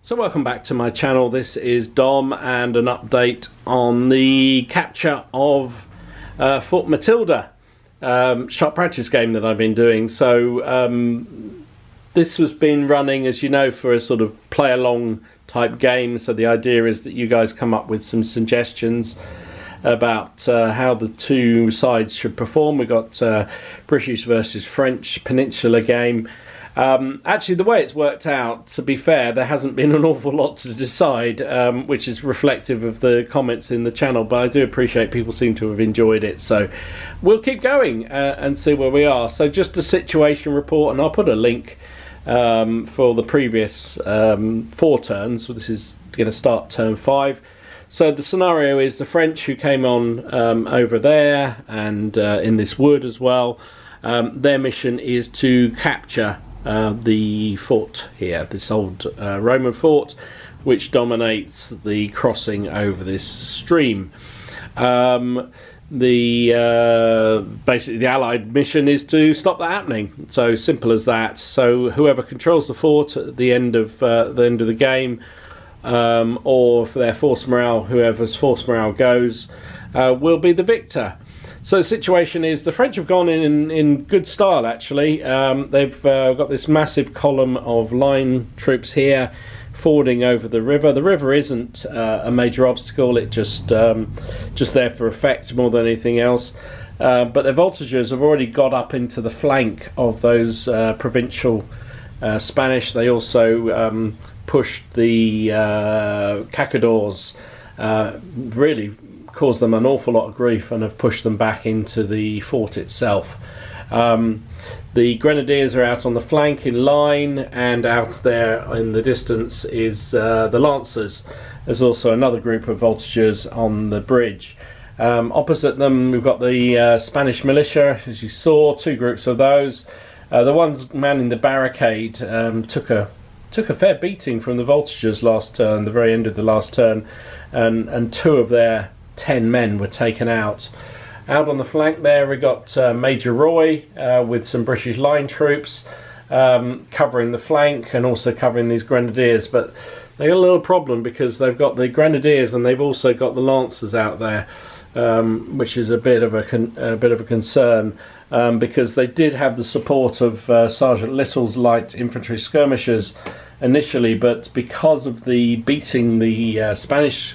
So welcome back to my channel. This is Dom and an update on the capture of Fort Matilda sharp practice game that I've been doing. So this has been running, as you know, for a sort of play along type game. So the idea is that you guys come up with some suggestions about how the two sides should perform. We've got British versus French Peninsular game. Actually, the way it's worked out, to be fair, there hasn't been an awful lot to decide, which is reflective of the comments in the channel, but I do appreciate people seem to have enjoyed it, so we'll keep going and see where we are. So just a situation report, and I'll put a link for the previous 4 turns. So this is going to start turn 5. So the scenario is the French, who came on over there and in this wood as well, their mission is to capture the fort here, this old Roman fort, which dominates the crossing over this stream. Basically the Allied mission is to stop that happening. So simple as that. So whoever controls the fort at the end of the game, or for their force morale, whoever's force morale goes, will be the victor. So the situation is the French have gone in good style, actually. They've got this massive column of line troops here fording over the river. The river isn't a major obstacle, it's just there for effect more than anything else. But their voltigeurs have already got up into the flank of those provincial Spanish. They also pushed the Cacadors, really caused them an awful lot of grief, and have pushed them back into the fort itself. The Grenadiers are out on the flank in line, and out there in the distance is the Lancers. There's also another group of voltigeurs on the bridge. Opposite them we've got the Spanish militia, as you saw, 2 groups of those. The ones manning the barricade took a fair beating from the voltigeurs last turn, the very end of the last turn, and 2 of their 10 men were taken out. Out on the flank there we got Major Roy with some British line troops covering the flank and also covering these Grenadiers, but they got a little problem because they've got the Grenadiers and they've also got the Lancers out there, which is a bit of a concern, because they did have the support of Sgt Little's Light Infantry skirmishers initially, but because of the beating the Spanish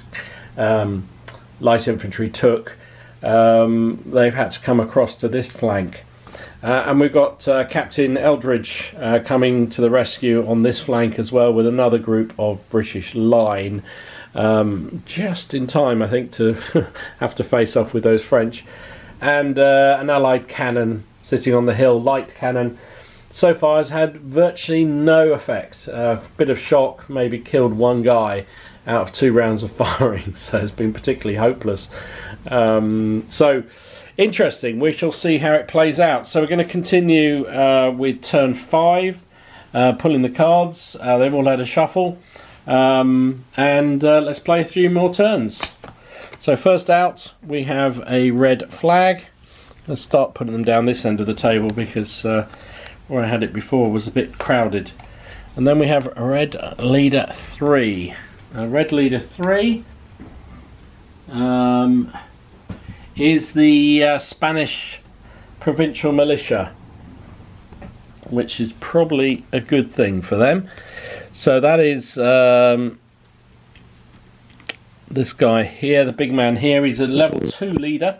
Light Infantry took, they've had to come across to this flank. And we've got Captain Eldridge coming to the rescue on this flank as well, with another group of British line, just in time I think to have to face off with those French. And an Allied cannon sitting on the hill, light cannon, so far has had virtually no effect. A bit of shock, maybe killed 1 guy out of 2 rounds of firing, so it's been particularly hopeless. So interesting, we shall see how it plays out. So we're going to continue with turn 5, pulling the cards. They've all had a shuffle, and let's play a few more turns. So first out we have a red flag. Let's start putting them down this end of the table, because where I had it before was a bit crowded. And then we have a red leader 3. Red leader 3 is the Spanish provincial militia, which is probably a good thing for them. So that is this guy here, the big man here. He's a level 2 leader.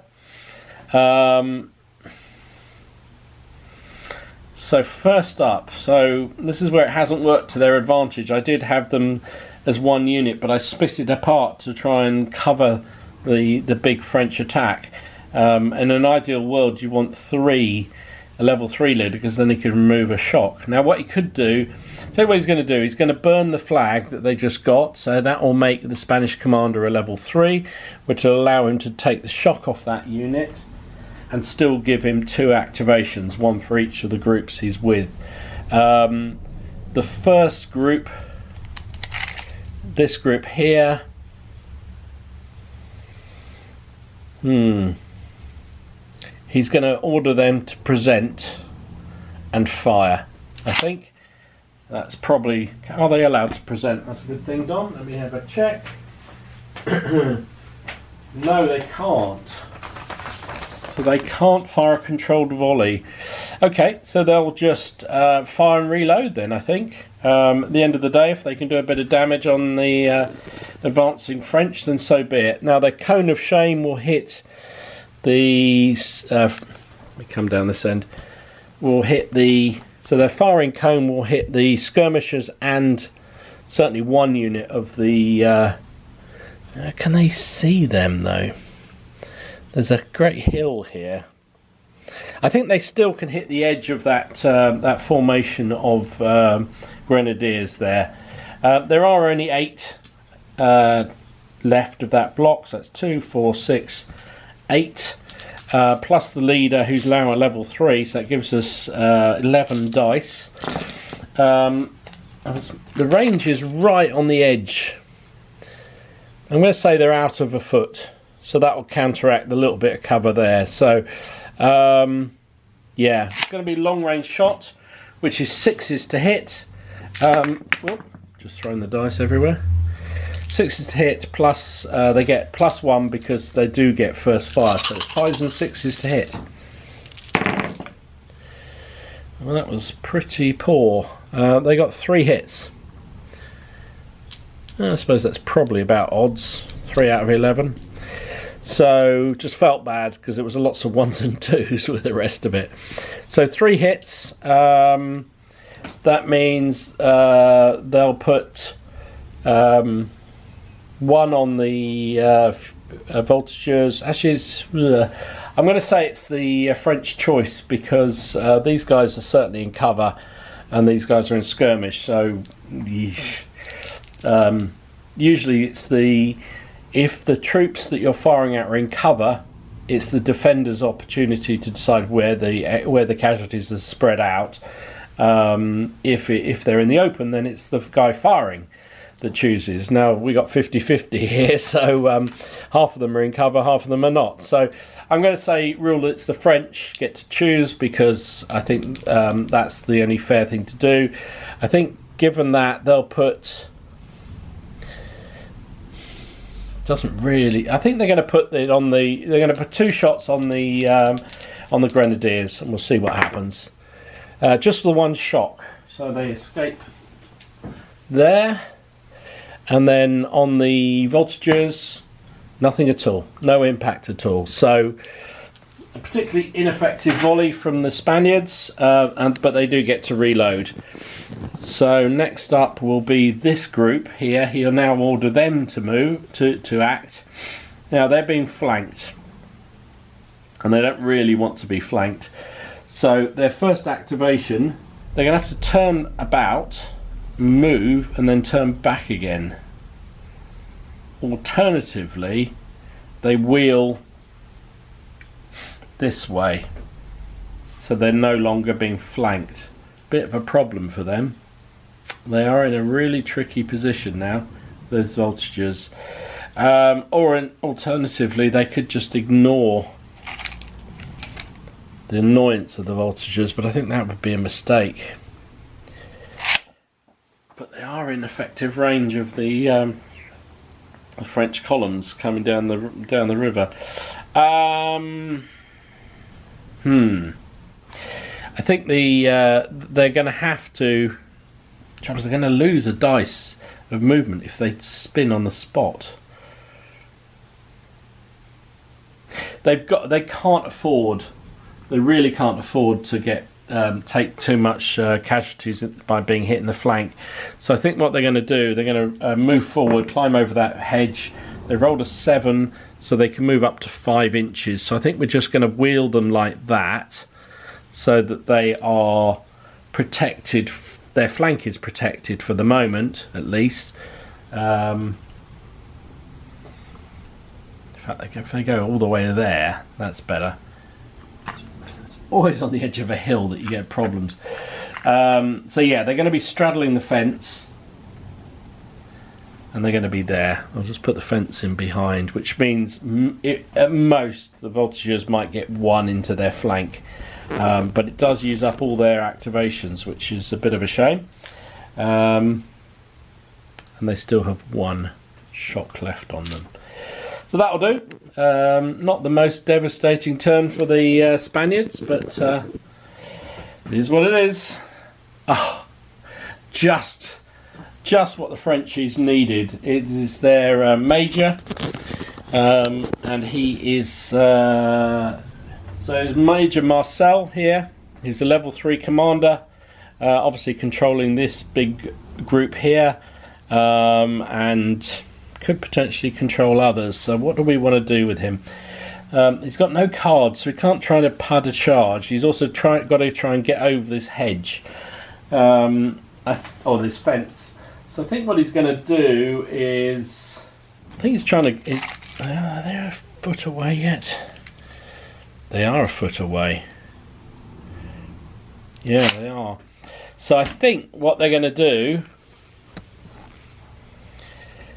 So first up, so this is where it hasn't worked to their advantage. I did have them as 1 unit, but I split it apart to try and cover the big French attack. In an ideal world you want a level 3 leader, because then he can remove a shock. Now what he could do, tell you what he's going to do, he's going to burn the flag that they just got, so that will make the Spanish commander a level 3, which will allow him to take the shock off that unit and still give him 2 activations, 1 for each of the groups he's with. The first group, this group here, he's going to order them to present and fire, I think. That's probably... Are they allowed to present? That's a good thing, Dom. Let me have a check. No, they can't. So they can't fire a controlled volley. Okay, so they'll just fire and reload then, I think. At the end of the day, if they can do a bit of damage on the advancing French, then so be it. Now, their cone of shame will hit the... let me come down this end. Will hit the... So their firing cone will hit the skirmishers and certainly one unit of the... can they see them, though? There's a great hill here. I think they still can hit the edge of that that formation of Grenadiers there. There are only 8 left of that block, so that's 2, 4, 6, 8. Plus the leader, who's now at level 3, so that gives us 11 dice. The range is right on the edge. I'm going to say they're out of a foot, so that will counteract the little bit of cover there. So, yeah, it's going to be long range shot, which is 6s to hit. Just throwing the dice everywhere. 6s to hit, plus they get +1 because they do get first fire, so it's 5s and 6s to hit. Well, that was pretty poor. They got 3 hits. I suppose that's probably about odds. 3 out of 11. So just felt bad because it was lots of 1s and 2s with the rest of it. So 3 hits. That means they'll put 1 on the voltigeurs. Actually, I'm going to say it's the French choice because these guys are certainly in cover and these guys are in skirmish. So usually it's if the troops that you're firing at are in cover, it's the defender's opportunity to decide where the casualties are spread out. If they're in the open, then it's the guy firing that chooses. Now we got 50-50 here, so half of them are in cover, half of them are not. So I'm going to say rule it's the French get to choose because I think that's the only fair thing to do. I think given that they'll put... Doesn't really. I think they're going to put it on the. They're going to put 2 shots on the Grenadiers, and we'll see what happens. Just the 1 shock, so they escape there, and then on the voltigeurs, nothing at all, no impact at all. So a particularly ineffective volley from the Spaniards, but they do get to reload. So next up will be this group here. He'll now order them to move, to act. Now they're being flanked, and they don't really want to be flanked. So their first activation, they're going to have to turn about, move, and then turn back again. Alternatively, they wheel this way, so they're no longer being flanked. Bit of a problem for them. They are in a really tricky position now, those voltigeurs. Alternatively, they could just ignore the annoyance of the voltigeurs, but I think that would be a mistake. But they are in effective range of the French columns coming down the river. I think they're going to have to. They're going to lose a dice of movement if they spin on the spot. They can't afford. They really can't afford to take too much casualties by being hit in the flank. So I think what they're going to do, they're going to move forward, climb over that hedge. They rolled a 7, so they can move up to 5 inches. So I think we're just going to wheel them like that, so that they are protected. Their flank is protected for the moment, at least. In fact, if they go all the way there, that's better. It's always on the edge of a hill that you get problems. So yeah, they're going to be straddling the fence, and they're going to be there. I'll just put the fence in behind, which means at most the voltigeurs might get 1 into their flank. But it does use up all their activations, which is a bit of a shame. and they still have one shock left on them. So that'll do. Not the most devastating turn for the Spaniards, but it is what it is. Oh, just what the Frenchies needed. It is their major, and he is so Major Marcel here. He's a level 3 commander, obviously controlling this big group here, and could potentially control others. So what do we want to do with him? He's got no cards, so we can't try to pud a charge. He's also got to try and get over this hedge, or this fence. So I think what he's going to do is, I think he's trying to. They're a foot away yet. They are a foot away. Yeah, they are. So I think what they're going to do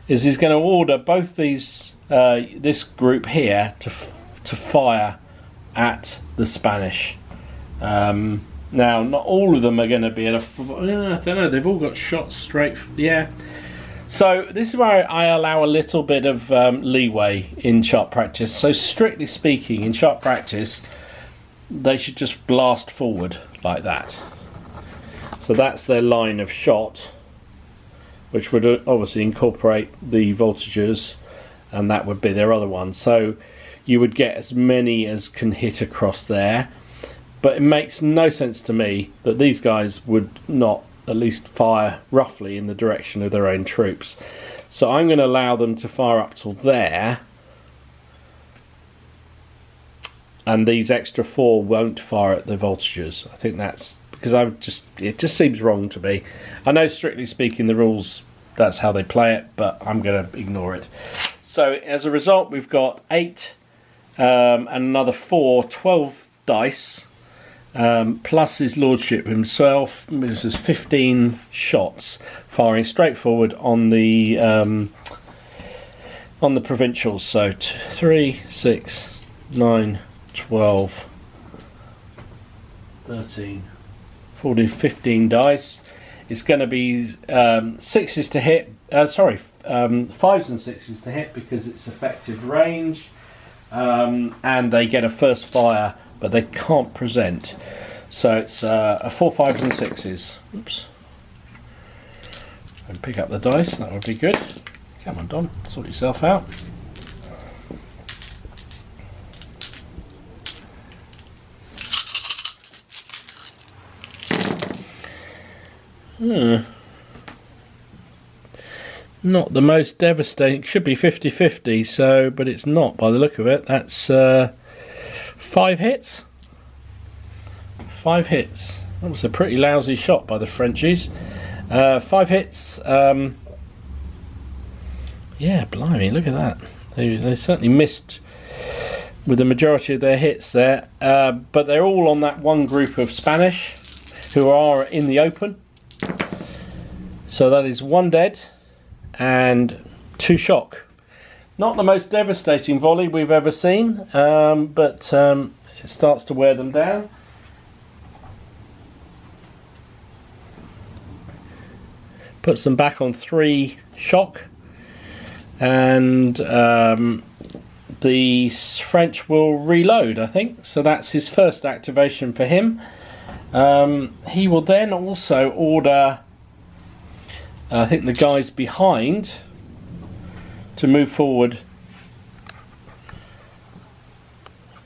is he's going to order both these, this group here, to fire at the Spanish. Now, not all of them are going to be at I don't know. They've all got shots straight. Yeah. So this is where I allow a little bit of leeway in sharp practice. So strictly speaking, in sharp practice, they should just blast forward like that. So that's their line of shot, which would obviously incorporate the voltigeurs, and that would be their other one. So you would get as many as can hit across there. But it makes no sense to me that these guys would not at least fire roughly in the direction of their own troops. So I'm going to allow them to fire up till there, and these extra 4 won't fire at the voltigeurs. I think that's because it just seems wrong to me. I know strictly speaking the rules, that's how they play it, but I'm going to ignore it. So as a result, we've got 8 and another 4, 12 dice. Plus his lordship himself. This is 15 shots firing straight forward on the provincials. So 3, 6, 9, 12, 13, 14, 15 dice. It's going to be 6s to hit. 5s and 6s to hit because it's effective range, and they get a first fire, but they can't present. So it's a 4, 5s and 6s. Oops. And pick up the dice, that would be good. Come on, Don, sort yourself out. Not the most devastating. It should be 50-50, so, but it's not by the look of it. That's 5 hits. 5 hits. That was a pretty lousy shot by the Frenchies. 5 hits. Yeah, blimey, look at that. They certainly missed with the majority of their hits there. But they're all on that one group of Spanish who are in the open. So that is 1 dead and 2 shock. Not the most devastating volley we've ever seen, but it starts to wear them down. Puts them back on 3 shock, and the French will reload, I think. So that's his first activation for him. He will then also order, I think, the guys behind to move forward.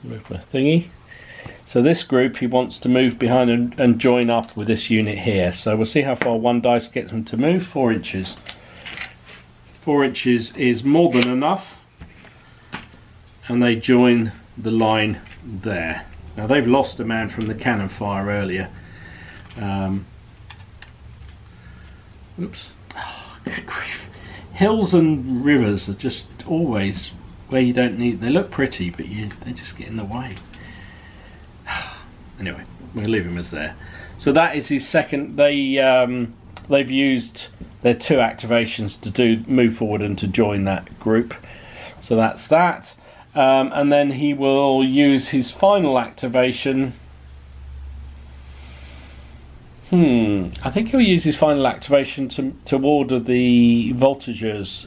Move my thingy. So this group, he wants to move behind and join up with this unit here. So we'll see how far 1 dice gets them to move. 4 inches. 4 inches is more than enough. And they join the line there. Now they've lost a man from the cannon fire earlier. Oops. Oh, good grief. Hills and rivers are just always where you don't need. They look pretty, but they just get in the way. Anyway, we'll leave him as there. So that is his second. They've used their 2 activations to move forward and to join that group. So that's that. And then he will use his final activation. I think he'll use his final activation to order the voltigeurs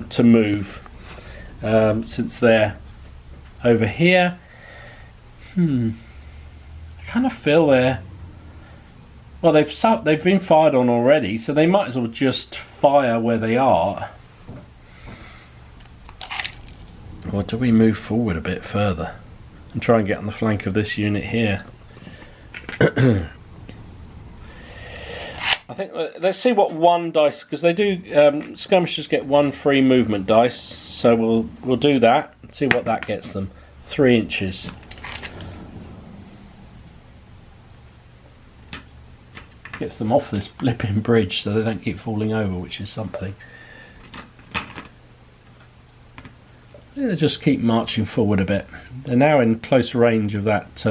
to move, since they're over here. I kind of feel they're... Well, they've been fired on already, so they might as well just fire where they are. Or do we move forward a bit further and try and get on the flank of this unit here? I think let's see what one dice, because they do skirmishers get one free movement dice, so we'll do that and see what that gets them. 3 inches. Gets them off this flipping bridge so they don't keep falling over, which is something. They just keep marching forward a bit. They're now in close range of that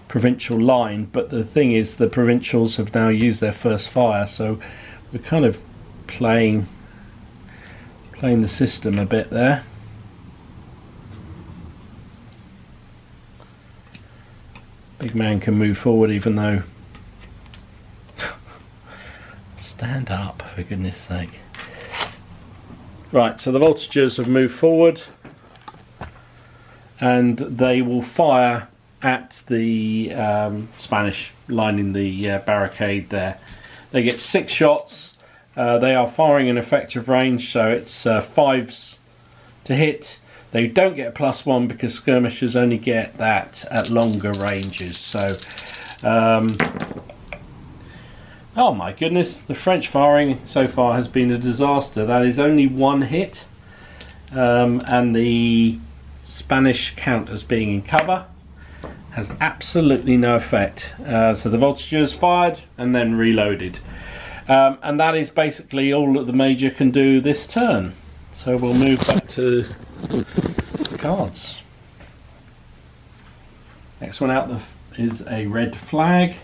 provincial line, but the thing is the provincials have now used their first fire, so we're kind of playing the system a bit there. Big man can move forward even though... Stand up, for goodness sake. Right, so the voltigeurs have moved forward and they will fire at the Spanish lining the barricade there. They get 6 shots. They are firing in effective range, so it's 5s to hit. They don't get a +1 because skirmishers only get that at longer ranges. So, oh my goodness, the French firing so far has been a disaster. That is only 1 hit, and the Spanish count as being in cover has absolutely no effect. So the voltigeurs fired and then reloaded, and that is basically all that the major can do this turn. So we'll move back to the cards. Next one out is a red flag,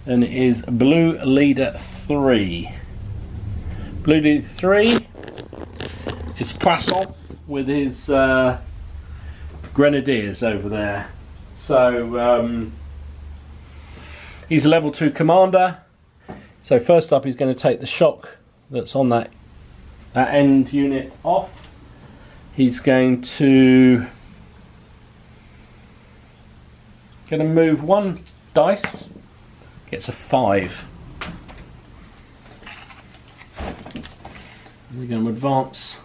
and it is Blue Leader 3. Blue Leader 3 is Poisson with his Grenadiers over there. So he's a level 2 commander. So first up, he's going to take the shock that's on that end unit off. He's going to move 1 dice. Gets a 5. We're going to advance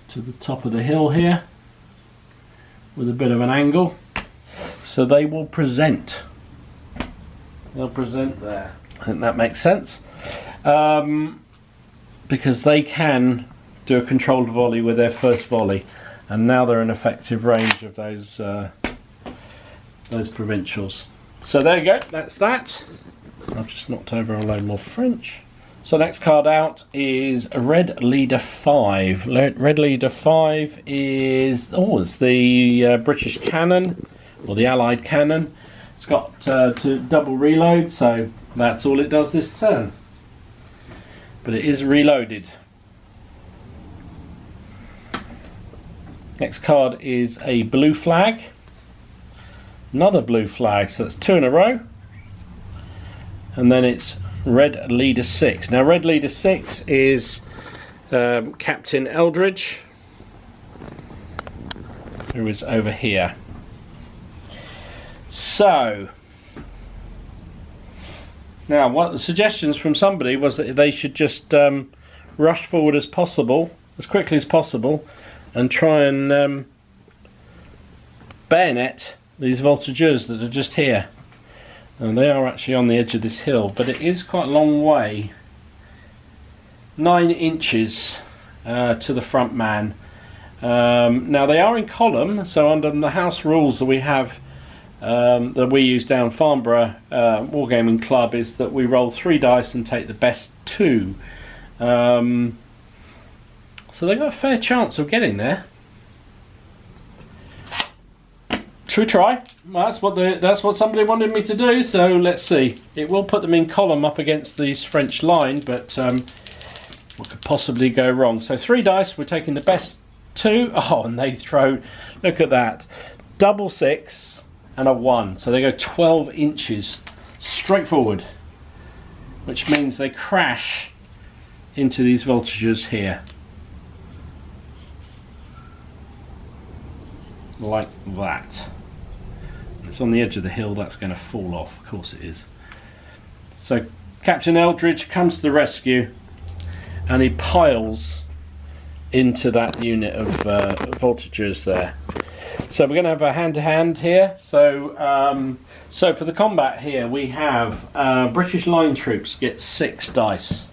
to the top of the hill here with a bit of an angle. So they will present. They'll present there. I think that makes sense. Because they can do a controlled volley with their first volley. And now they're in effective range of those provincials. So there you go, that's that. I've just knocked over a load more French. So next card out is Red Leader 5. Red Leader 5 is, it's the British cannon, or the Allied cannon. It's got to double reload, so that's all it does this turn. But it is reloaded. Next card is a blue flag. Another blue flag, so that's 2 in a row. And then it's Red Leader 6. Now Red Leader 6 is Captain Eldridge, who is over here. So now what the suggestions from somebody was that they should just rush forward as quickly as possible, and try and bayonet these voltigeurs that are just here. And they are actually on the edge of this hill, but it is quite a long way. 9 inches to the front man. Now they are in column, so under the house rules that we have, that we use down Farnborough Wargaming Club, is that we roll 3 dice and take the best 2. So they've got a fair chance of getting there. Should we try? Well, that's what somebody wanted me to do, so let's see. It will put them in column up against this French line, but what could possibly go wrong? So 3 dice, we're taking the best 2. Oh, and they throw, look at that, double 6, and a 1. So they go 12 inches straight forward, which means they crash into these voltigeurs here. Like that. It's on the edge of the hill, that's going to fall off, of course it is. So Captain Eldridge comes to the rescue and he piles into that unit of voltigeurs there. So we're going to have a hand-to-hand here. So so for the combat here we have British line troops get 6 dice.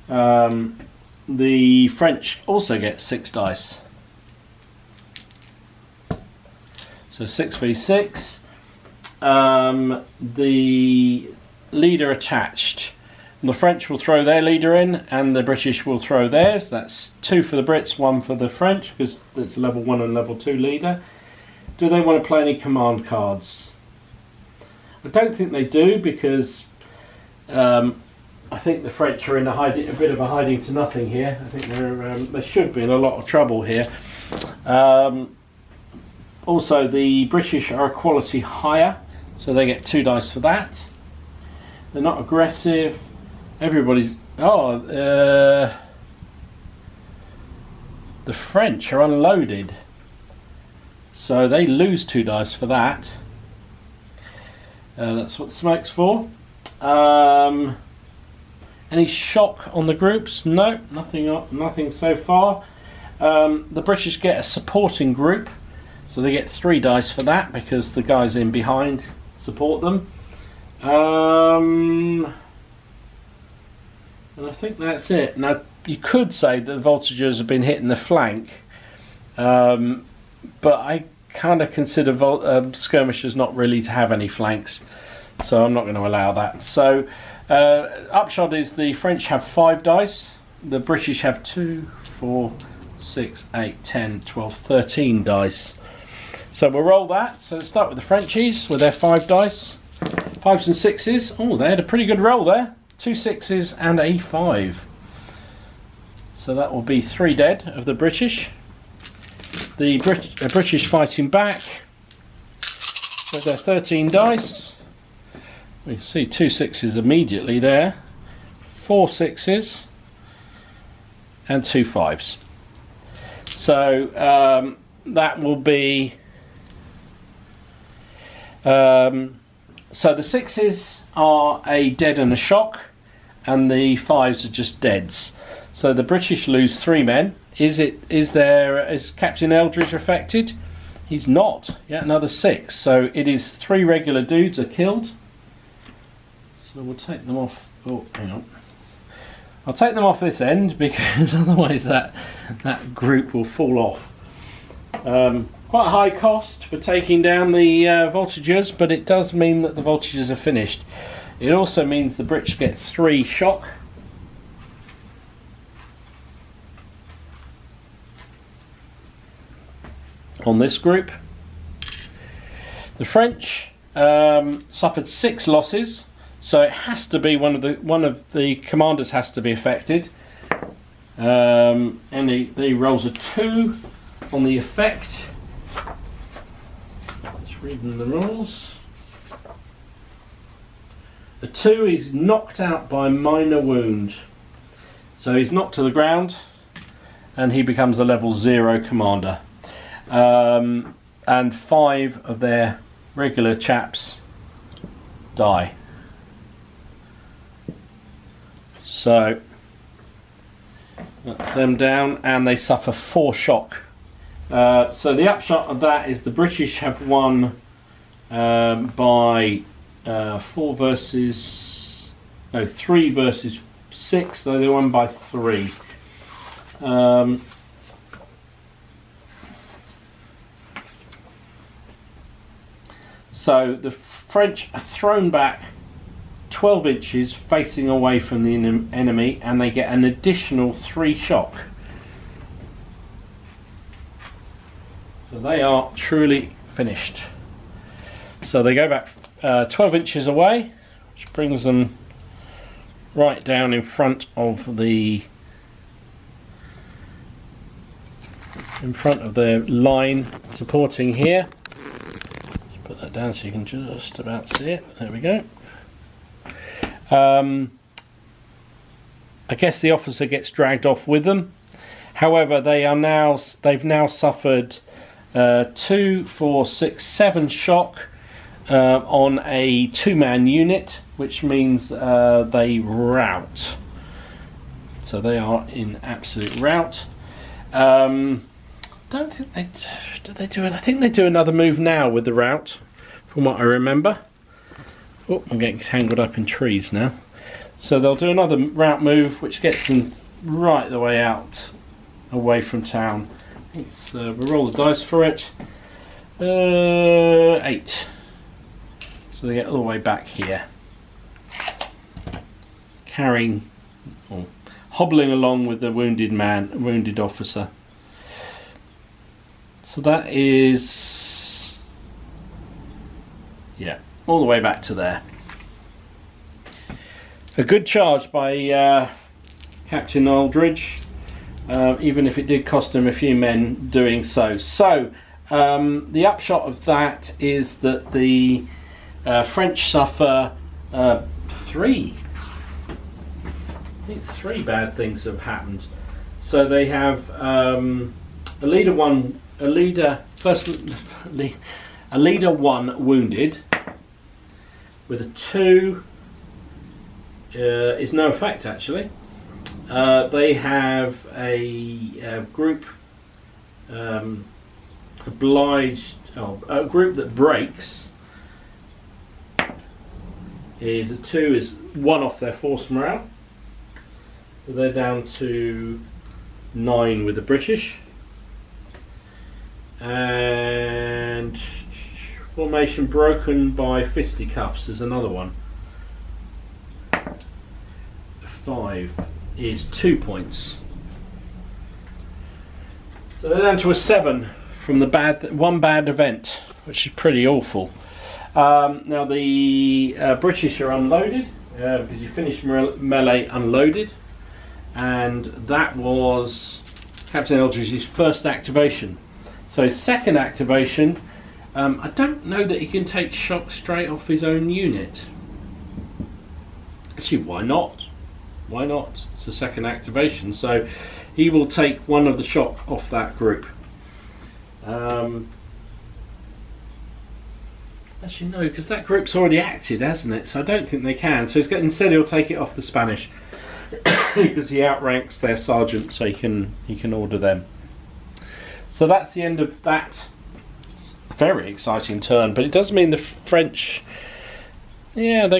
The French also get 6 dice. So 6v6. The leader attached. The French will throw their leader in and the British will throw theirs. That's 2 for the Brits, 1 for the French, because it's a level 1 and level 2 leader. Do they want to play any command cards? I don't think they do, because I think the French are in a bit of a hiding to nothing here. I think they should be in a lot of trouble here. Also, the British are a quality higher, so they get 2 dice for that. They're not aggressive. Everybody's... the French are unloaded, so they lose 2 dice for that. That's what the smoke's for. Any shock on the groups? No, nothing so far. The British get a supporting group, so they get 3 dice for that, because the guys in behind support them. And I think that's it. Now, you could say that the voltigeurs have been hitting the flank, but I kind of consider skirmishers not really to have any flanks, so I'm not going to allow that. So, upshot is the French have 5 dice, the British have 2, 4, 6, 8, 10, 12, 13 dice. So we'll roll that. So let's start with the Frenchies with their 5 dice. 5s and 6s. Oh, they had a pretty good roll there. 2 6s and a 5. So that will be 3 dead of the British. The British fighting back with their 13 dice. We can see 2 6s immediately there. 4 6s and 2 5s. So that will be... so the 6s are a dead and a shock, and the 5s are just deads. So the British lose 3 men. Is Captain Eldridge affected? He's not. Yet another 6. So it is 3 regular dudes are killed. So we'll take them off. Oh, hang on. I'll take them off this end, because otherwise that group will fall off. Quite a high cost for taking down the voltigeurs, but it does mean that the voltigeurs are finished. It also means the British get 3 shock. On this group. The French suffered 6 losses, so it has to be one of the commanders has to be affected. And he rolls a 2 on the effect. Reading the rules. A 2 is knocked out by minor wound. So he's knocked to the ground and he becomes a level 0 commander. And 5 of their regular chaps die. So that's them down, and they suffer 4 shock. So the upshot of that is the British have won by 3 versus 6, so they won by 3. So the French are thrown back 12 inches facing away from the enemy, and they get an additional 3 shock. So they are truly finished. So they go back 12 inches away, which brings them right down in front of their line supporting here. put that down so you can just about see it. There we go. I guess the officer gets dragged off with them. However, they've now suffered 2, 4, 6, 7 shock on a 2-man unit, which means they rout. So they are in absolute rout. Don't think they do it. I think they do another move now with the rout, from what I remember. Oh, I'm getting tangled up in trees now. So they'll do another rout move, which gets them right the way out, away from town. We'll roll the dice for it. 8. So they get all the way back here, carrying, or hobbling along with the wounded officer. So that is, yeah, all the way back to there. A good charge by Captain Eldridge, even if it did cost him a few men doing so. So the upshot of that is that the French suffer 3. I think 3 bad things have happened. So they have a leader 1 wounded, with a 2 is no effect actually. They have a group a group that breaks. Is a 2 is 1 off their force morale. So they're down to 9 with the British. And formation broken by fisticuffs is another one. 5 is 2 points. So they're down to a 7 from the one bad event, which is pretty awful. Now the British are unloaded because you finished melee unloaded, and that was Captain Eldridge's first activation. So his second activation, I don't know that he can take shock straight off his own unit. Actually, why not? Why not? It's the second activation, so he will take 1 of the shock off that group. Actually, no, because that group's already acted, hasn't it? So I don't think they can. So instead he'll take it off the Spanish because he outranks their sergeant, so he can order them. So that's the end of that very exciting turn. But it does mean the French, don't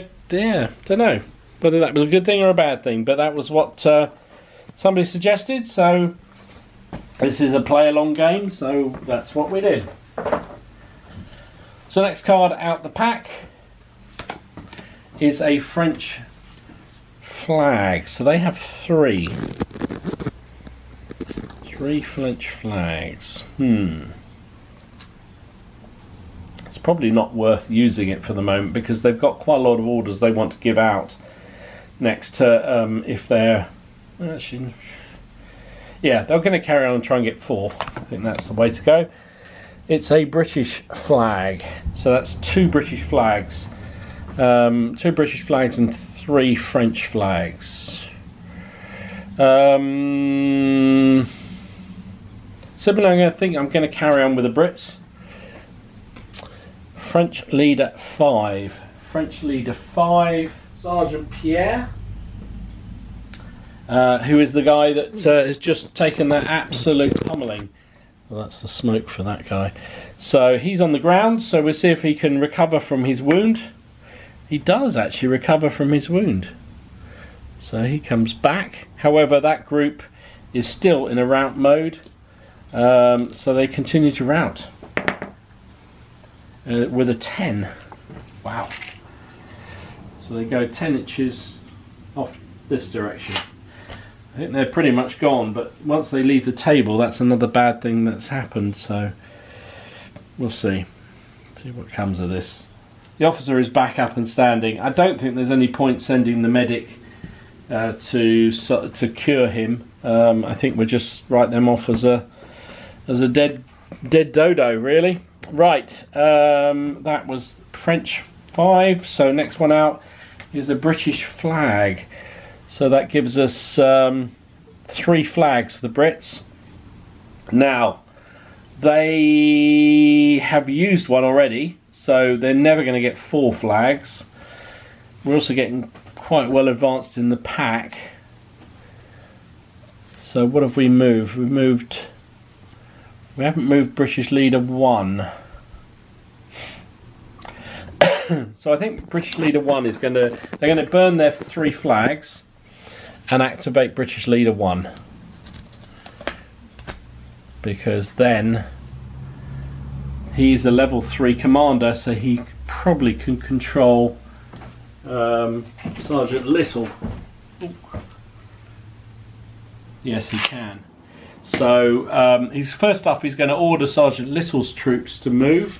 know whether that was a good thing or a bad thing. But that was what somebody suggested. So this is a play-along game. So that's what we did. So next card out the pack is a French flag. So they have 3. 3 French flags. It's probably not worth using it for the moment because they've got quite a lot of orders they want to give out next to if they're actually, they're going to carry on and try and get 4. I think that's the way to go. It's a British flag, so that's 2 British flags, 2 British flags and 3 French flags. Similarly, I think I'm going to carry on with the Brits. French leader 5. French leader 5, Sergeant Pierre, who is the guy that has just taken that absolute pummeling. Well, that's the smoke for that guy. So he's on the ground, so we'll see if he can recover from his wound. He does actually recover from his wound. So he comes back. However, that group is still in a rout mode. So they continue to rout. With a 10. Wow. So they go 10 inches off this direction. I think they're pretty much gone, but once they leave the table, that's another bad thing that's happened, so we'll see what comes of this. The officer is back up and standing. I don't think there's any point sending the medic to cure him. I think we'll just write them off as a dead dodo, really. Right, that was French 5. So next one out is the British flag. So that gives us 3 flags for the Brits. Now, they have used one already, so they're never going to get 4 flags. We're also getting quite well advanced in the pack. So what have we moved? We haven't moved British Leader 1. So I think British Leader 1 is they're going to burn their 3 flags and activate British Leader 1. Because then he's a level 3 commander, so he probably can control Sgt Little. Ooh. Yes, he can. So he's first up. He's going to order Sgt Little's troops to move.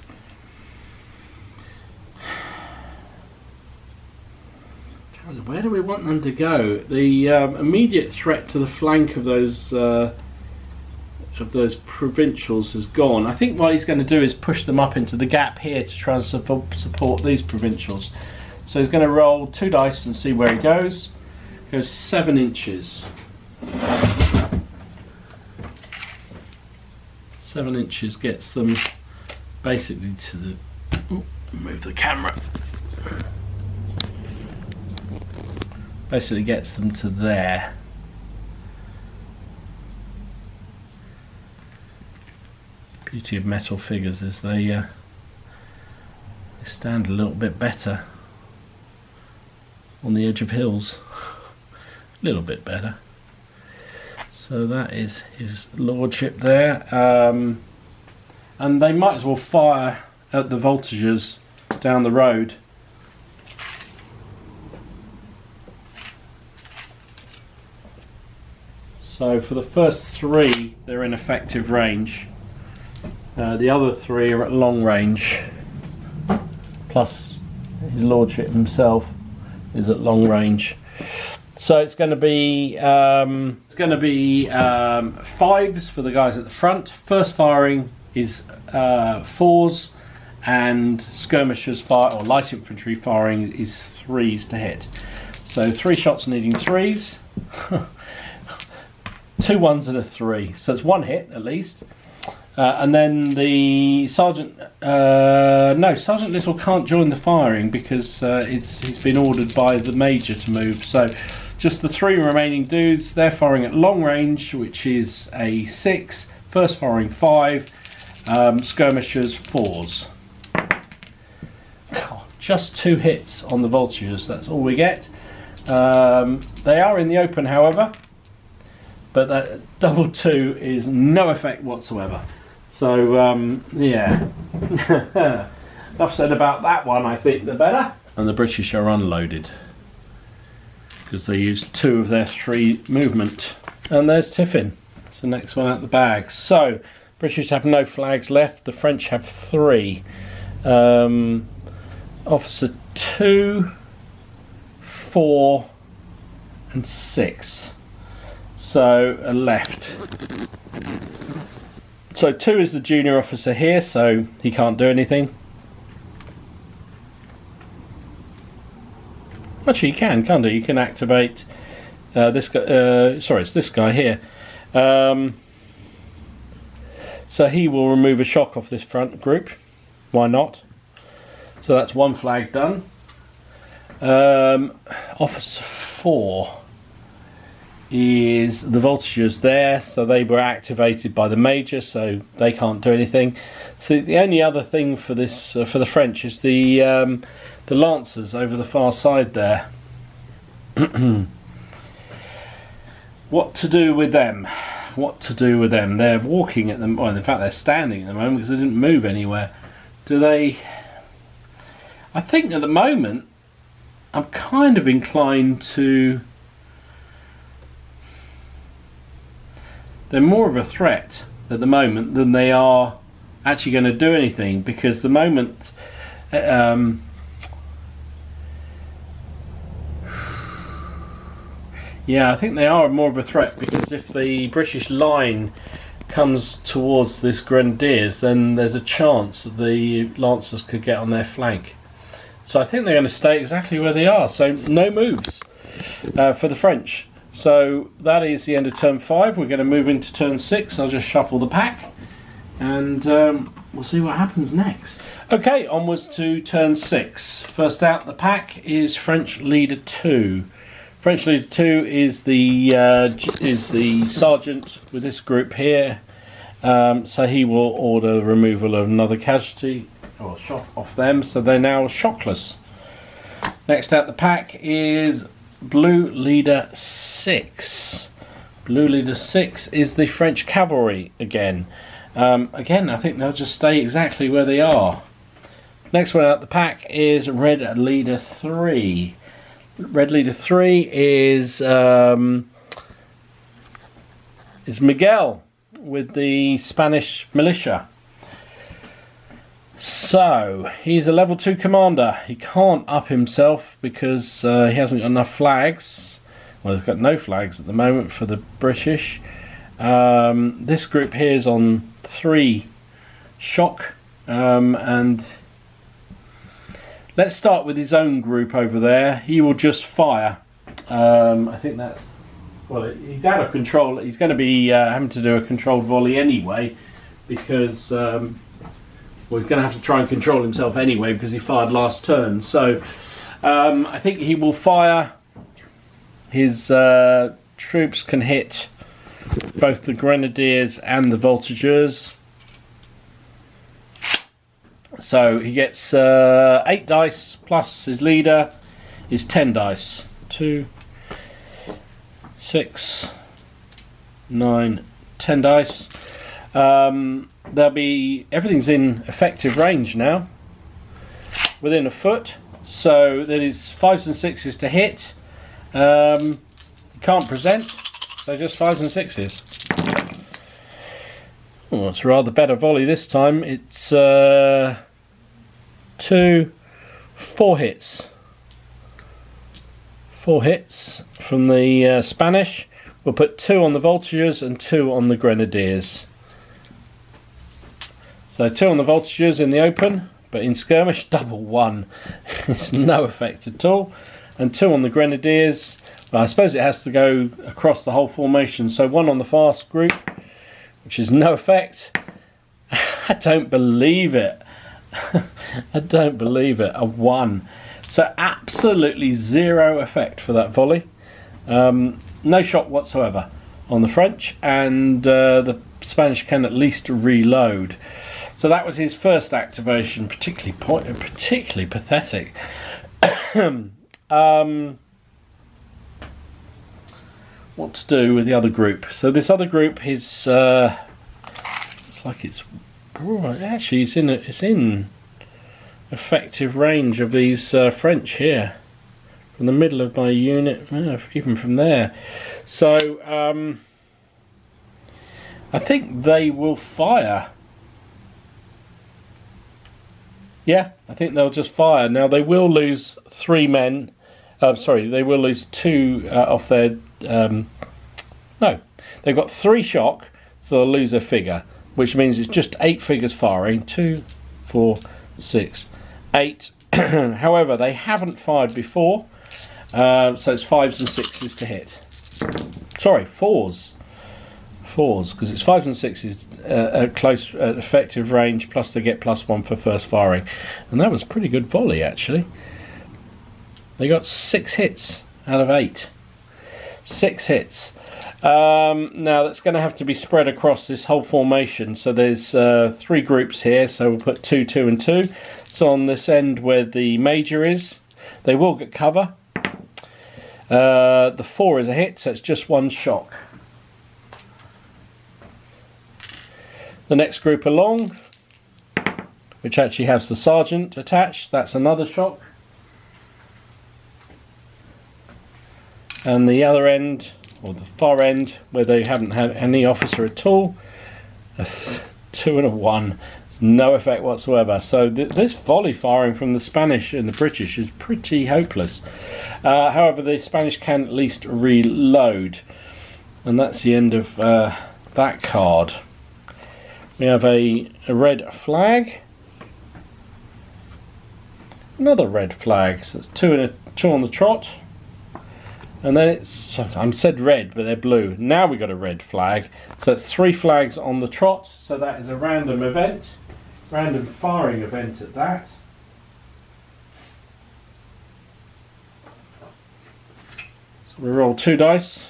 Where do we want them to go? The immediate threat to the flank of those provincials has gone. I think what he's going to do is push them up into the gap here to try and support these provincials. So he's going to roll 2 dice and see where he goes. He goes 7 inches. 7 inches gets them basically to the... Oh, move the camera. Basically gets them to there. Beauty of metal figures is they stand a little bit better on the edge of hills. A little bit better. So that is his lordship there. And they might as well fire at the voltigeurs down the road. So for the first 3, they're in effective range. The other 3 are at long range. Plus his lordship himself is at long range. So it's going to be 5s for the guys at the front. First firing is 4s, and skirmishers fire or light infantry firing is 3s to hit. So 3 shots needing 3s. 2 1s and a 3, so it's 1 hit at least. And then the Sgt Little can't join the firing because he's been ordered by the Major to move. So just the 3 remaining dudes, they're firing at long range, which is a 6. First firing 5, skirmishers 4s. God, just 2 hits on the voltigeurs. That's all we get. They are in the open, however. But that double 2 is no effect whatsoever. So, yeah. Enough said about that one, I think the better. And the British are unloaded. Because they used 2 of their 3 movement. And there's Tiffin. It's the next one out the bag. So, British have no flags left. The French have 3. Officer 2, 4, and 6. So a left. So 2 is the junior officer here, so he can't do anything. Actually, he can, can't he? You can activate this guy. Sorry, it's this guy here. So he will remove a shock off this front group. Why not? So that's 1 flag done. Officer 4. Is the voltigeurs there, so they were activated by the Major, so they can't do anything. So the only other thing for this for the French is the Lancers over the far side there. What to do with them? What to do with them? They're walking at them. Well, in fact, they're standing at the moment because they didn't move anywhere. Do they? I think at the moment, I'm kind of inclined to. They're more of a threat at the moment than they are actually going to do anything, because the moment yeah, I think they are more of a threat, because if the British line comes towards this Grenadiers, then there's a chance that the Lancers could get on their flank. So I think they're going to stay exactly where they are. So no moves for the French. So that is the end of turn 5. We're going to move into turn 6. I'll just shuffle the pack and we'll see what happens next. Okay, onwards to turn 6. First out the pack is French Leader 2. French Leader 2 is the sergeant with this group here. So he will order the removal of another casualty or shot off them, so they're now shockless. Next out the pack is Blue Leader 6. Blue Leader 6 is the French cavalry again. Again, I think they'll just stay exactly where they are. Next one out the pack is Red Leader 3. Red Leader 3 is Miguel with the Spanish militia. So he's a level 2 commander. He can't up himself because he hasn't got enough flags. Well, they've got no flags at the moment for the British. This group here is on 3 shock, and let's start with his own group over there. He will just fire. I think that's, well, he's out of control. He's going to be having to do a controlled volley anyway, because well, he's going to have to try and control himself anyway because he fired last turn. So I think he will fire. His troops can hit both the Grenadiers and the Voltigeurs. So he gets 8 dice plus his leader is 10 dice. 2, 6, 9, 10 dice. There'll be, everything's in effective range now, within a foot. So that is 5s and 6s to hit. You can't present, so just 5s and 6s. Oh, it's a rather better volley this time. It's 2, 4 hits. 4 hits from the Spanish. We'll put 2 on the Voltigeurs and 2 on the Grenadiers. So 2 on the Voltigeurs in the open, but in skirmish, double 1. It's no effect at all. And 2 on the Grenadiers. Well, I suppose it has to go across the whole formation. So 1 on the fast group, which is no effect. I don't believe it. I don't believe it. A 1. So absolutely 0 effect for that volley. No shot whatsoever on the French, and the Spanish can at least reload. So that was his first activation, particularly pathetic. What to do with the other group? So this other group is it's like it's actually it's in effective range of these French here, from the middle of my unit, even from there. So I think they will fire. Yeah, I think they'll just fire. Now they will lose 3 men. Sorry, they will lose 2 off their. No, they've got 3 shock, so they'll lose a figure, which means it's just 8 figures firing. 2, 4, 6, 8. However, they haven't fired before, so it's 5s and 6s to hit. Sorry, 4s. 4s, because it's 5s and 6s at close effective range, plus they get +1 for first firing. And that was a pretty good volley, actually. They got 6 hits out of 8. 6 hits. Now that's going to have to be spread across this whole formation. So there's 3 groups here, so we'll put 2, 2 and 2. So on this end where the major is, they will get cover. The 4 is a hit, so it's just 1 shock. The next group along, which actually has the sergeant attached, that's another shock. And the other end, or the far end, where they haven't had any officer at all, a 2 and a 1. There's no effect whatsoever. So this volley firing from the Spanish and the British is pretty hopeless. However, the Spanish can at least reload. And that's the end of that card. We have a red flag. Another red flag. So it's two on the trot. And then it's, I said red, but they're blue. Now we got a red flag. So it's 3 flags on the trot. So that is a random event. Random firing event at that. So we roll 2 dice.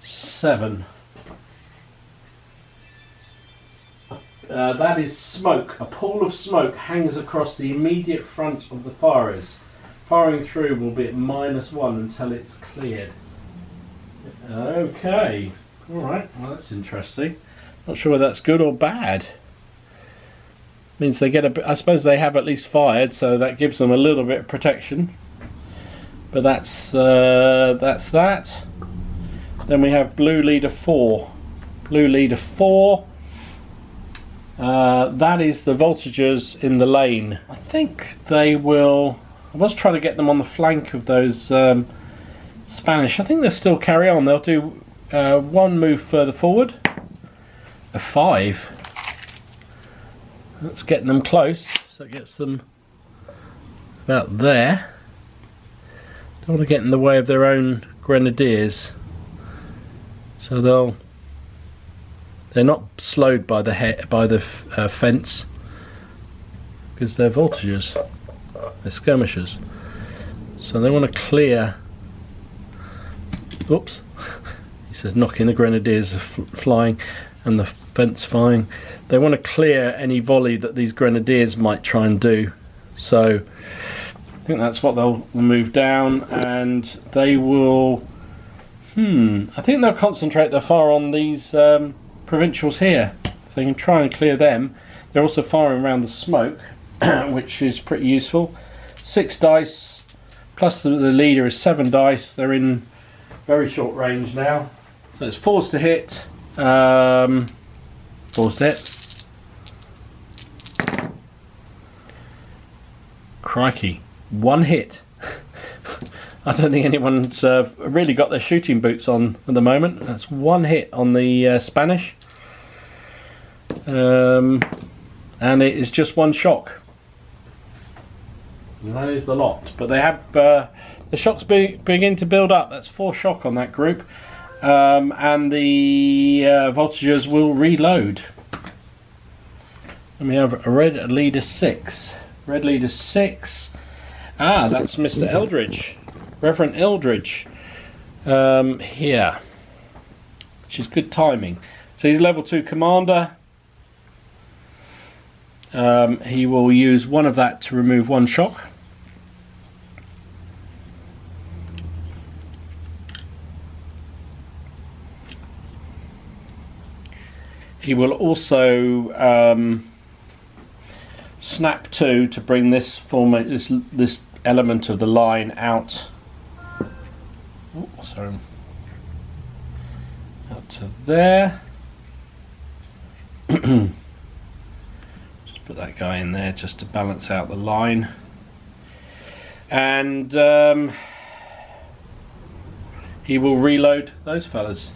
7. That is smoke. A pool of smoke hangs across the immediate front of the firers. Firing through will be at -1 until it's cleared. Okay. Alright, well that's interesting. Not sure whether that's good or bad. Means they get a bit, I suppose they have at least fired, so that gives them a little bit of protection. But that's that. Then we have blue leader 4. Blue leader 4. That is the voltigeurs in the lane. I think they will. I was trying to get them on the flank of those Spanish. I think they'll still carry on. They'll do 1 move further forward. A 5. That's getting them close. So it gets them about there. Don't want to get in the way of their own Grenadiers. So they're not slowed by the fence because they're voltigeurs. They're skirmishers, so they want to clear. Oops, he says knocking the Grenadiers are flying and the fence flying. They want to clear any volley that these Grenadiers might try and do. So I think that's what they'll move down, and they will. I think they'll concentrate their fire on these provincials here. If they can try and clear them. They're also firing around the smoke, which is pretty useful. 6 dice, plus the leader is 7 dice. They're in very short range now. So it's 4s to hit. 4s to hit. Crikey. 1 hit. I don't think anyone's really got their shooting boots on at the moment. That's 1 hit on the Spanish. And it is just 1 shock. And that is the lot. But they have the shocks begin to build up. That's 4 shock on that group. And the voltigeurs will reload. And we have a red leader 6. Red leader 6. Ah, that's Mr. Eldridge. Reverend Eldridge. Here. Which is good timing. So he's level 2 commander. He will use 1 of that to remove 1 shock. He will also snap 2 to bring this this element of the line out. Oh, sorry. Out to there. Just put that guy in there just to balance out the line. And he will reload those fellas.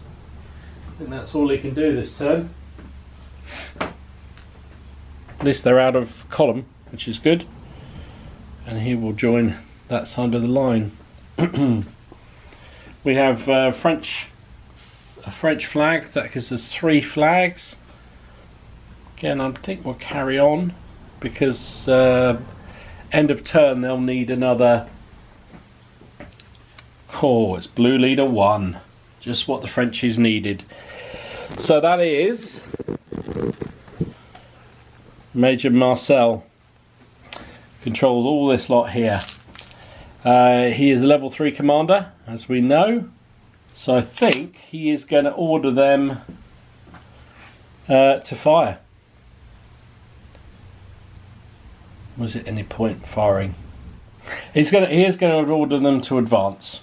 I think that's all he can do this turn. At least they're out of column, which is good. And he will join that side of the line. We have a French flag. That gives us 3 flags. Again, I think we'll carry on because end of turn they'll need another. Oh, it's blue leader 1. Just what the Frenchies needed. So that is Major Marcel. Controls all this lot here. He is a level 3 commander, as we know. So I think he is going to order them to fire. Was it any point firing? He is going to order them to advance.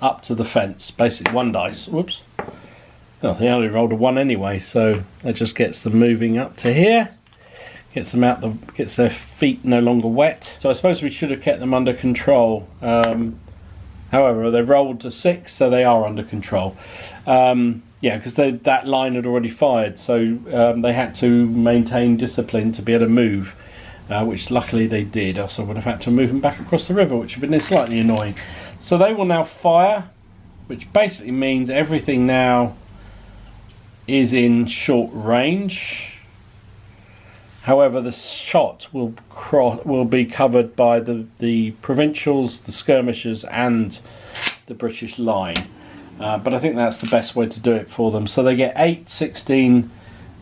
Up to the fence, basically 1 dice. Whoops. Well, they only rolled a 1 anyway, so that just gets them moving up to here. Gets them out gets their feet no longer wet. So I suppose we should have kept them under control. However, they've rolled to 6, so they are under control. Yeah, because that line had already fired, so they had to maintain discipline to be able to move, which luckily they did. Else I would have had to move them back across the river, which would have been slightly annoying. So they will now fire, which basically means everything now is in short range. However, the shot will be covered by the provincials, the skirmishers, and the British line. But I think that's the best way to do it for them. So they get 8, 16,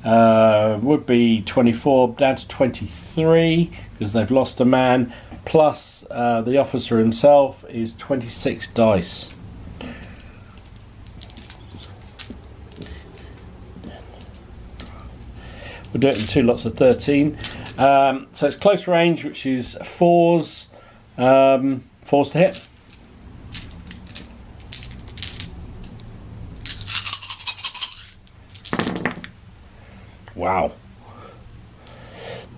would be 24, down to 23 because they've lost a man. Plus the officer himself is 26 dice. We'll do it in 2 lots of 13. So it's close range, which is 4s. 4s to hit. Wow.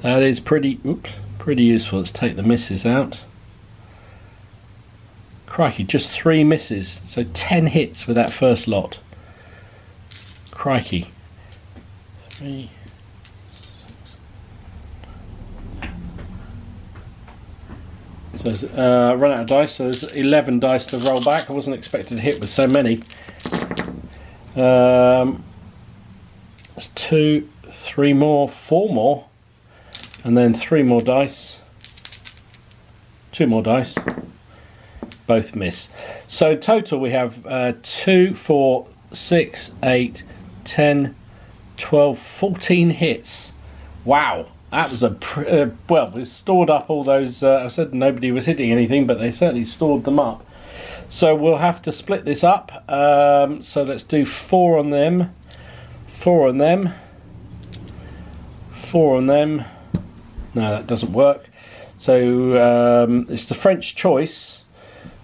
That is pretty useful. Let's take the misses out. Crikey, just 3 misses. So 10 hits with that first lot. Crikey. 3... So run out of dice, so there's 11 dice to roll back. I wasn't expected to hit with so many. That's 2, 3 more, 4 more, and then 3 more dice. 2 more dice. Both miss. So total we have 2, 4, 6, 8, 10, 12, 14 hits. Wow. That was well, we stored up all those. I said nobody was hitting anything, but they certainly stored them up. So we'll have to split this up. So let's do 4 on them, 4 on them, 4 on them. No, that doesn't work. So it's the French choice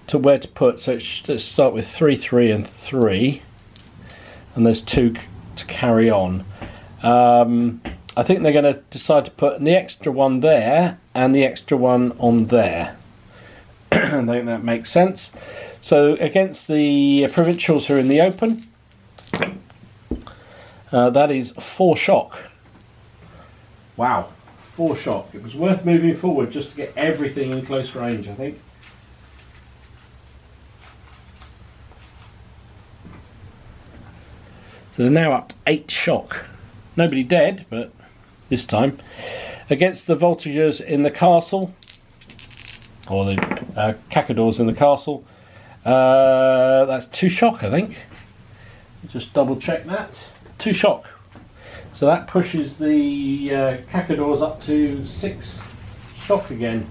to where to put. So let's start with 3, 3, and 3, and there's 2 to carry on. I think they're going to decide to put the extra one there and the extra one on there. I think that makes sense. So against the provincials who are in the open, that is 4 shock. Wow, 4 shock. It was worth moving forward just to get everything in close range, I think. So they're now up to 8 shock. Nobody dead, but this time. Against the voltigeurs in the castle, or the cacadors in the castle, that's 2 shock, I think. Just double check that. 2 shock. So that pushes the cacadors up to 6 shock again.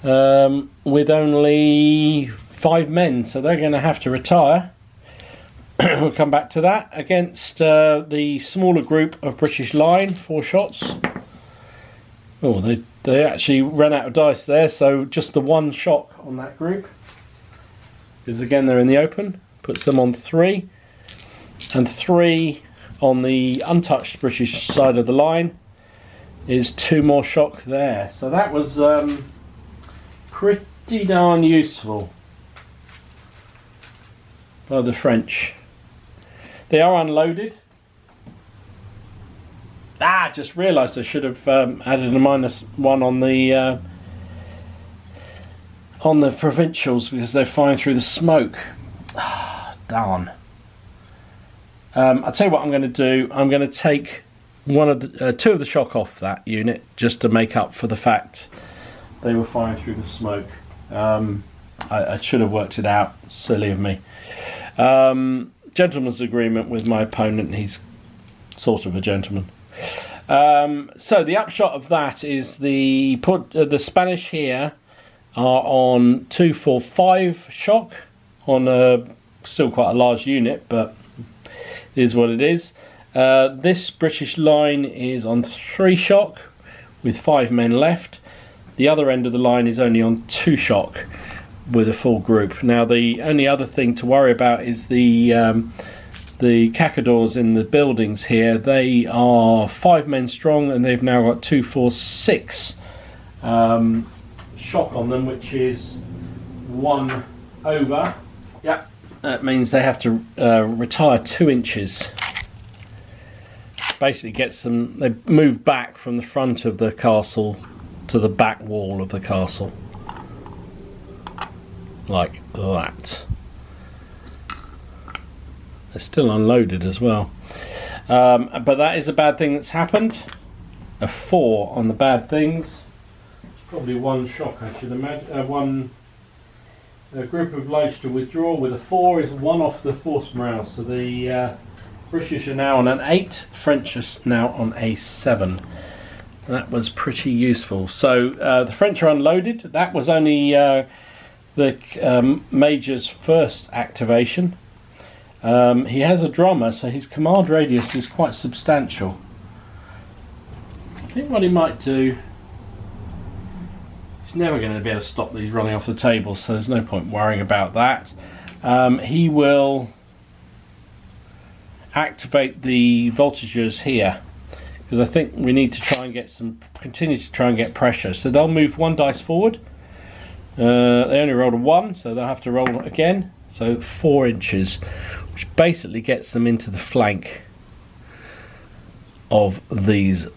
With only 5 men, so they're going to have to retire. We'll come back to that. Against the smaller group of British line, 4 shots. Oh, they actually ran out of dice there, so just the 1 shock on that group. Because again, they're in the open. Puts them on 3. And 3 on the untouched British side of the line is 2 more shock there. So that was pretty darn useful by the French. They are unloaded. Just realised I should have added a -1 on the provincials because they're firing through the smoke. Darn. I'll tell you what I'm going to do. I'm going to take 2 of the shock off that unit just to make up for the fact they were firing through the smoke. I should have worked it out. Silly of me. Gentleman's agreement with my opponent. He's sort of a gentleman. So the upshot of that is the Spanish here are on 2, 4, 5 shock on still quite a large unit, but it is what it is. This British line is on 3 shock with 5 men left. The other end of the line is only on 2 shock with a full group. Now the only other thing to worry about is the cacadors in the buildings here. They are 5 men strong and they've now got 2, 4, 6 shock on them, which is 1 over. Yep. That means they have to retire 2 inches. Basically gets them, they move back from the front of the castle to the back wall of the castle. Like that. They're still unloaded as well. But that is a bad thing that's happened. A 4 on the bad things. Probably 1 shock, I should imagine. A group of Lieut to withdraw with a 4 is 1 off the force morale. So the British are now on an 8, French are now on a 7. That was pretty useful. So the French are unloaded. That was only the Major's first activation. He has a drummer, so his command radius is quite substantial. I think what he might do, he's never going to be able to stop these running off the table, so there's no point worrying about that. He will activate the voltigeurs here, because I think we need to try and get continue to try and get pressure. So they'll move 1 dice forward. They only rolled a 1, so they'll have to roll again. So 4 inches, which basically gets them into the flank of these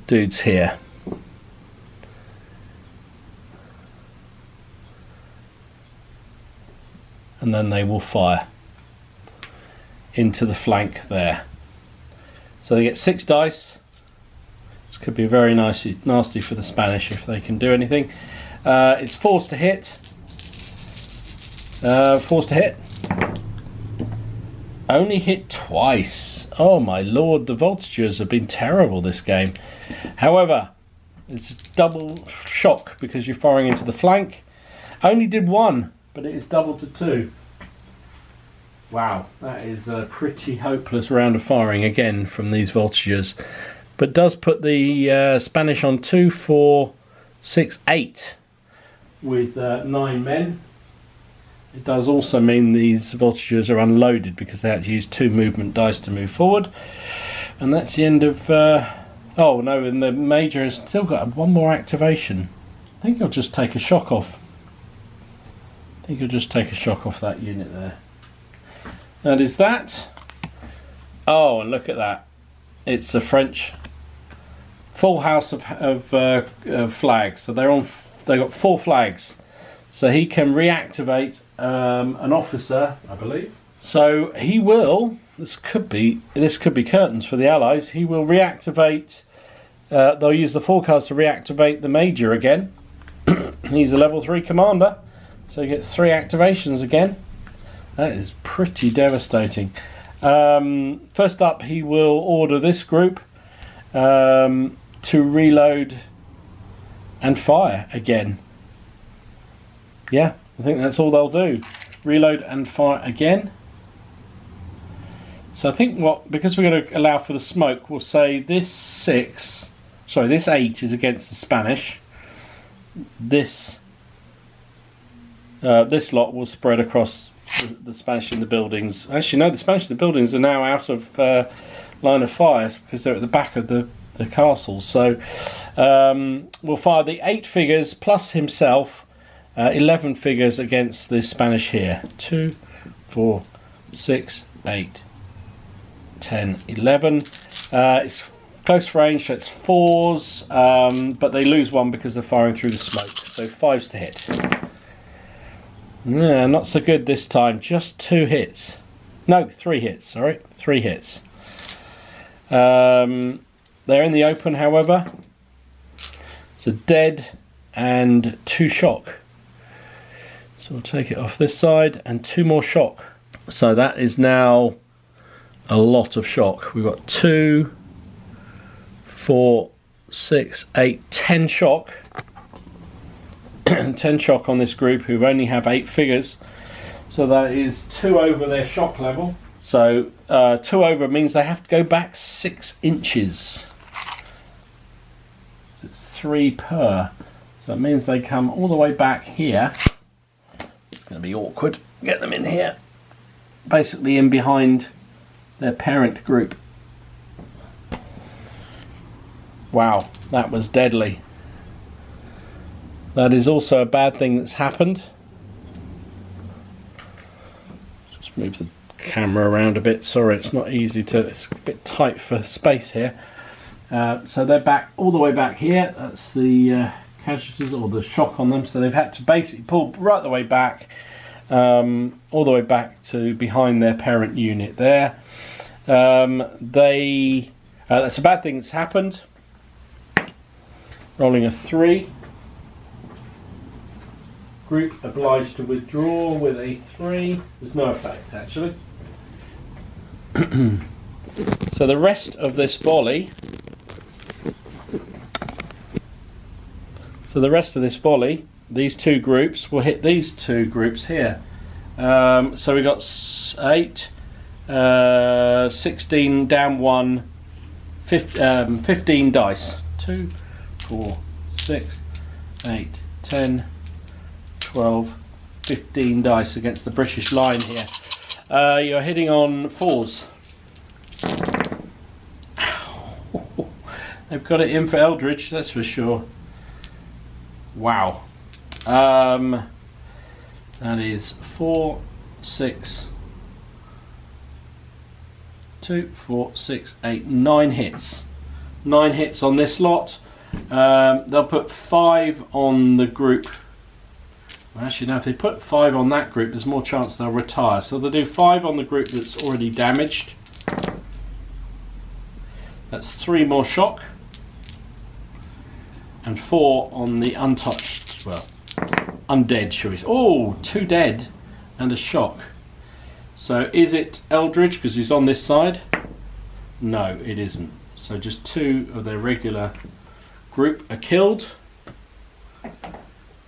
dudes here. And then they will fire into the flank there. So they get 6 dice. This could be very nasty for the Spanish if they can do anything. It's forced to hit. Forced to hit. Only hit twice. Oh my lord, the voltigeurs have been terrible this game. However, it's double shock because you're firing into the flank. Only did 1, but it is doubled to 2. Wow, that is a pretty hopeless round of firing again from these voltigeurs. But does put the Spanish on 2, 4, 6, 8 with 9 men. It does also mean these voltigeurs are unloaded because they had to use 2 movement dice to move forward. And that's the end of... oh no, and the Major has still got 1 more activation. I think he'll just take a shock off. I think he'll just take a shock off that unit there. That is that. Oh, and look at that. It's a French full house of flags. So they got 4 flags. So he can reactivate an officer, I believe. So he will. This could be curtains for the Allies. He will reactivate. They'll use the 4 cards to reactivate the Major again. He's a level 3 commander, so he gets 3 activations again. That is pretty devastating. First up, he will order this group to reload and fire again. Yeah, I think that's all they'll do. Reload and fire again. So I think because we're going to allow for the smoke, we'll say this 8 is against the Spanish. This lot will spread across the Spanish in the buildings. Actually, no, the Spanish in the buildings are now out of line of fire because they're at the back of the castle. So we'll fire the 8 figures plus himself, 11 figures against the Spanish here. 2, 4, 6, 8, 10, 11. It's close range, so it's 4s, but they lose 1 because they're firing through the smoke. So 5s to hit. Yeah, not so good this time. Just 2 hits. No, 3 hits. Sorry, 3 hits. They're in the open, however. So dead and 2 shock. So we'll take it off this side and 2 more shock. So that is now a lot of shock. We've got 2, 4, 6, 8, 10 shock. 10 shock on this group who only have 8 figures. So that is 2 over their shock level. So 2 over means they have to go back 6 inches. So it's 3 per. So it means they come all the way back here. It's going to be awkward. Get them in here. Basically in behind their parent group. Wow, that was deadly. That is also a bad thing that's happened. move the camera around a bit. Sorry, it's not easy to, it's a bit tight for space here. So they're back, all the way back here. That's the casualties or the shock on them. So they've had to basically pull right the way back, all the way back to behind their parent unit there. That's a bad thing that's happened. Rolling a 3. Group obliged to withdraw with a 3. There's no effect actually. So the rest of this volley. These two groups will hit these two groups here. So we got 8, 16 down 1, 15 dice. 2, 4, 6, 8, 10, 12, 15 dice against the British line here. You're hitting on 4s. They've got it in for Eldridge, that's for sure. Wow. That is 4, 6, 2, 4, 6, 8, 9 hits. 9 hits on this lot. They'll put 5 on the group. Well, actually, no, if they put 5 on that group, there's more chance they'll retire. So they'll do 5 on the group that's already damaged. That's 3 more shock. And 4 on the untouched, well, undead, shall we say. Oh, 2 dead and a shock. So is it Eldridge because he's on this side? No, it isn't. So just 2 of their regular group are killed.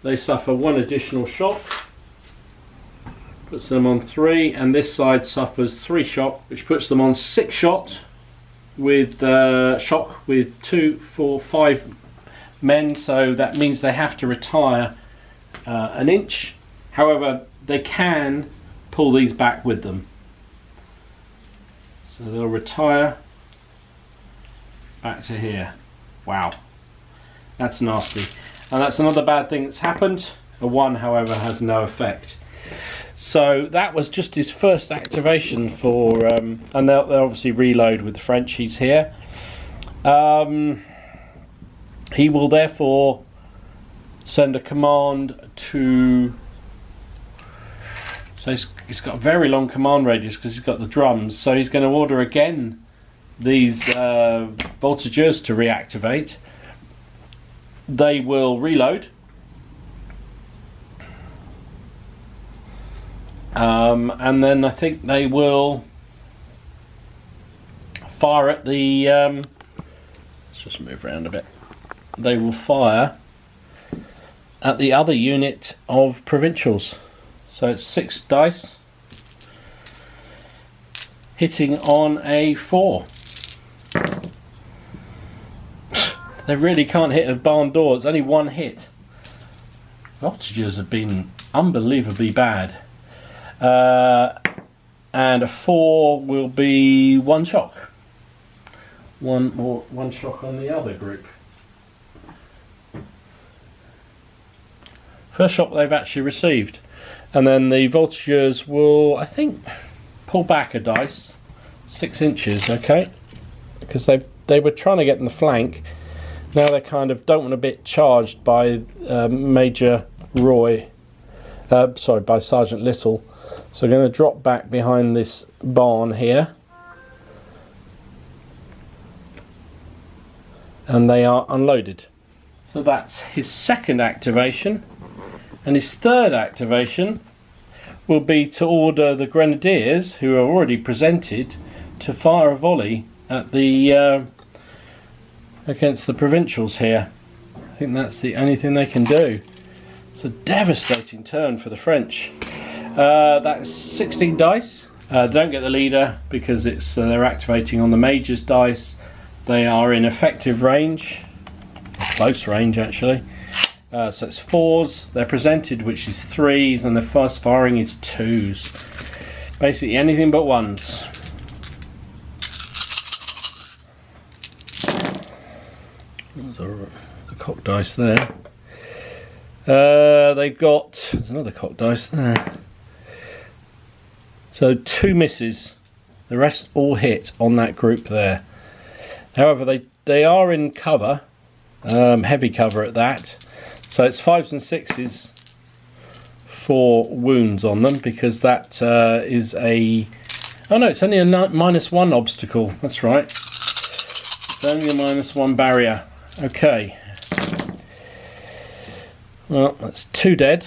They suffer 1 additional shock, puts them on 3, and this side suffers 3 shock, which puts them on 6 shot with shock with 2, 4, 5 men. So that means they have to retire an inch. However, they can pull these back with them. So they'll retire back to here. Wow, that's nasty. And that's another bad thing that's happened. A 1, however, has no effect. So that was just his first activation for, and they'll obviously reload with the French. He's here. He will therefore send a command to. So he's got a very long command radius because he's got the drums. So he's going to order again these voltigeurs to reactivate. They will reload. And then I think they will fire at the let's just move around a bit. They will fire at the other unit of provincials. So it's 6 dice hitting on a 4. They really can't hit a barn door. It's only 1 hit. Voltigeurs have been unbelievably bad. And a 4 will be 1 shock. One shock on the other group. First shock they've actually received. And then the voltigeurs will, I think, pull back a dice. 6 inches, okay? Because they were trying to get in the flank. Now they kind of don't want to be charged by Major Roy. Sorry, by Sgt Little. So I'm going to drop back behind this barn here. And they are unloaded. So that's his second activation. And his third activation will be to order the Grenadiers, who are already presented, to fire a volley at the against the provincials here. I think that's the only thing they can do. It's a devastating turn for the French. That's 16 dice. Don't get the leader because it's they're activating on the major's dice. They are in effective range, close range actually. So it's 4s. They're presented, which is 3s, and the first firing is 2s. Basically anything but 1s. There's the cock dice there. They've got, there's another cock dice there. So 2 misses. The rest all hit on that group there. However, they are in cover, heavy cover at that. So it's 5s and 6s for wounds on them, because that is a... Oh no, it's only a -1 obstacle. That's right. It's only a -1 barrier. Okay. Well, that's 2 dead.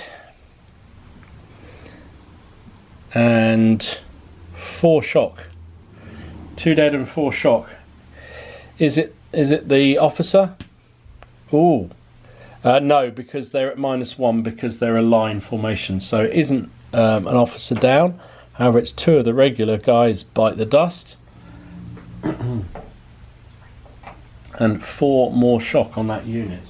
And 4 shock. 2 dead and 4 shock. Is it the officer? Ooh. No, because they're at -1 because they're a line formation. So it isn't an officer down. However, it's 2 of the regular guys bite the dust. And 4 more shock on that unit.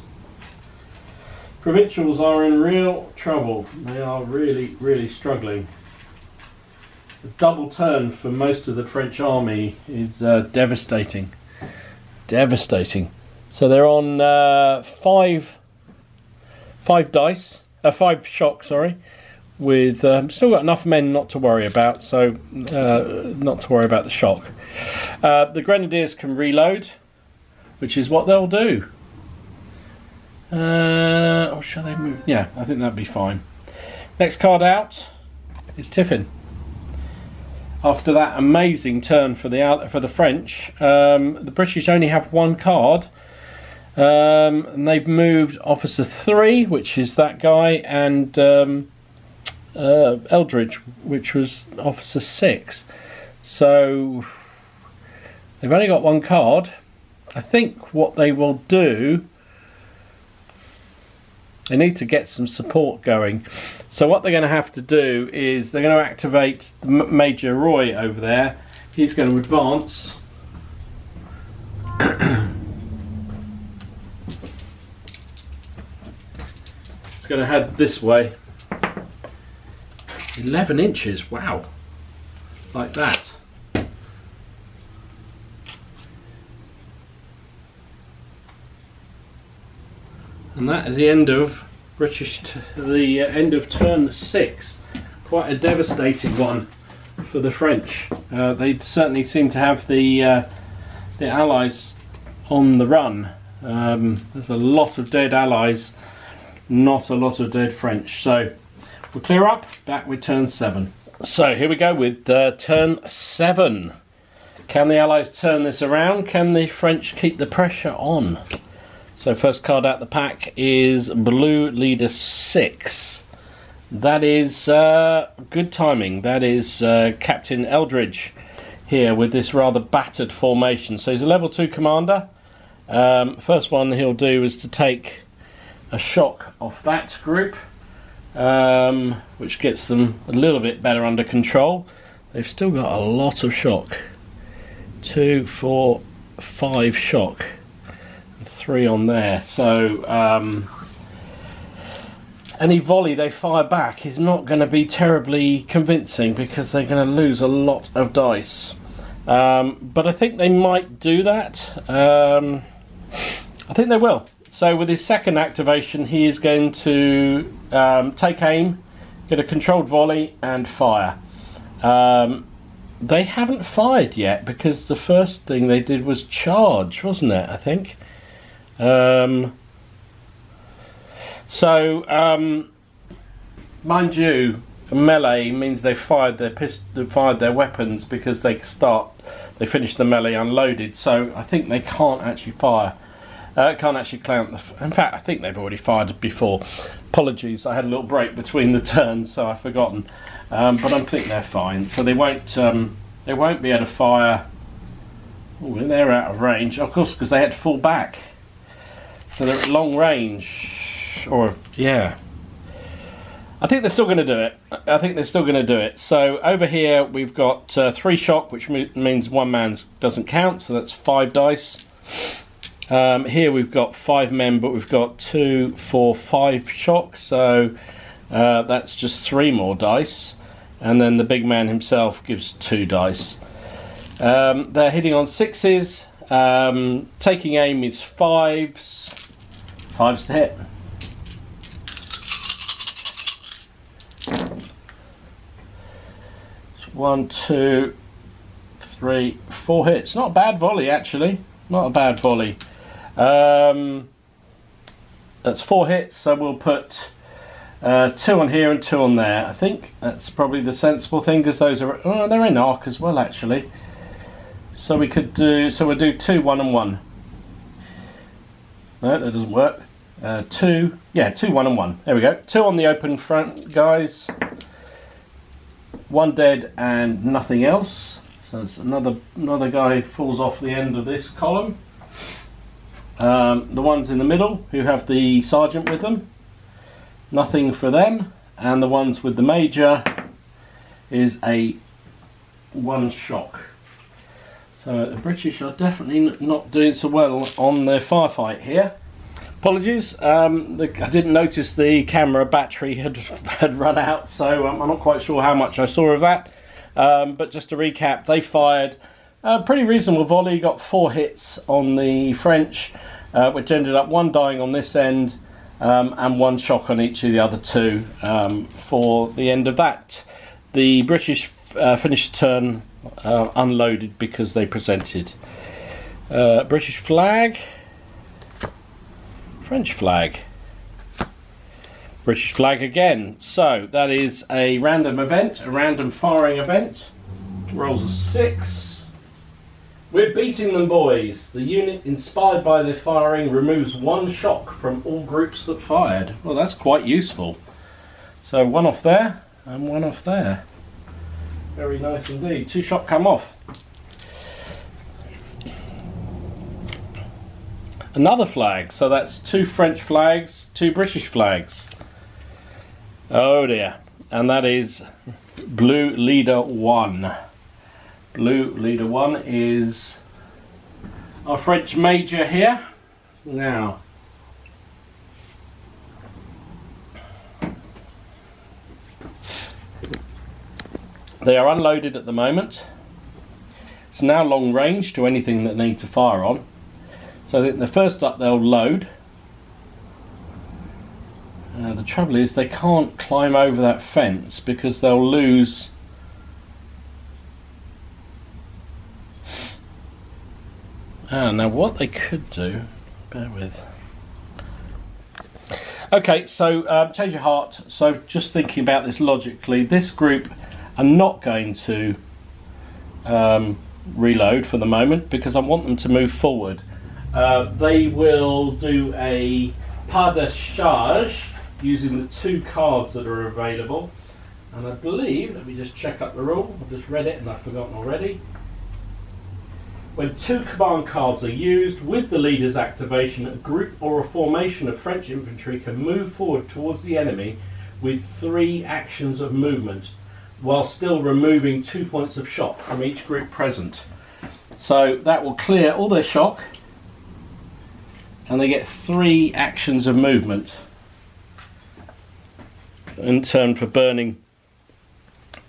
Provincials are in real trouble. They are really, really struggling. The double turn for most of the French army is devastating. Devastating. So they're on 5 dice, 5 shock, sorry, with still got enough men not to worry about, so not to worry about the shock. The Grenadiers can reload, which is what they'll do. Or shall they move? Yeah, I think that'd be fine. Next card out is Tiffin. After that amazing turn for the French, the British only have 1 card, and they've moved Officer 3, which is that guy, and Eldridge, which was Officer 6. So they've only got 1 card. I think what they will do, they need to get some support going. So what they're going to have to do is they're going to activate the Major Roy over there. He's going to advance. It's going to head this way. 11 inches, wow. Like that. And that is the end of the end of turn 6. Quite a devastating one for the French. They certainly seem to have the Allies on the run. There's a lot of dead Allies, not a lot of dead French. So we'll clear up, back with turn 7. So here we go with turn 7. Can the Allies turn this around? Can the French keep the pressure on? So first card out the pack is Blue Leader 6. That is good timing. That is Captain Eldridge here with this rather battered formation. So he's a level 2 commander. First one he'll do is to take a shock off that group, which gets them a little bit better under control. They've still got a lot of shock. 2, 4, 5 shock. 3 on there, so any volley they fire back is not going to be terribly convincing because they're going to lose a lot of dice. But I think they might do that. I think they will. So with his second activation, he is going to take aim, get a controlled volley and fire. They haven't fired yet because the first thing they did was charge, wasn't it, I think? Mind you, melee means they fired their weapons because they finish the melee unloaded. So I think they can't actually fire. Can't actually count in fact, I think they've already fired before. Apologies, I had a little break between the turns, so I've forgotten. But I think they're fine. So they won't be able to fire. Oh, they're out of range, of course, because they had to fall back. So they're at long range, or yeah. I think they're still going to do it. So over here we've got 3 shock, which means one man doesn't count, so that's 5 dice. Here we've got 5 men, but we've got 2, 4, 5 shock, so that's just 3 more dice. And then the big man himself gives 2 dice. They're hitting on 6s. Taking aim is 5s. 5s to hit. 1, 2, 3, 4 hits. Not a bad volley, actually. Not a bad volley. That's 4 hits, so we'll put 2 on here and 2 on there. I think that's probably the sensible thing, because those are, oh, they're in arc as well, actually. So we could do, so we'll do 2, 1 and 1. No, that doesn't work. 2, yeah, 2, 1 and 1. There we go. 2 on the open front, guys. 1 dead and nothing else. So it's another guy falls off the end of this column. The ones in the middle who have the sergeant with them, nothing for them. And the ones with the major is a 1 shock. So the British are definitely not doing so well on their firefight here. Apologies, I didn't notice the camera battery had run out, so I'm not quite sure how much I saw of that. But just to recap, they fired a pretty reasonable volley, got 4 hits on the French, which ended up 1 dying on this end and 1 shock on each of the other 2 for the end of that. The British finished the turn unloaded because they presented. British flag. French flag. British flag again. So that is a random event, a random firing event. Rolls a 6. We're beating them, boys. The unit inspired by their firing removes 1 shock from all groups that fired. Well, that's quite useful. So 1 off there and 1 off there. Very nice indeed. 2 shock come off. Another flag, so that's 2 French flags, 2 British flags. Oh dear, and that is Blue Leader 1. Blue Leader 1 is our French major here. Now, they are unloaded at the moment. It's now long range to anything that they need to fire on. So the first up they'll load. The trouble is they can't climb over that fence because they'll lose now what they could do, bear with. Okay, so change your heart. So just thinking about this logically, this group are not going to reload for the moment because I want them to move forward. They will do a pas de charge using the 2 cards that are available, and I believe, let me just check up the rule, I've just read it and I've forgotten already. When 2 command cards are used with the leader's activation, a group or a formation of French infantry can move forward towards the enemy with 3 actions of movement while still removing 2 points of shock from each group present. So that will clear all their shock, and they get 3 actions of movement in turn for burning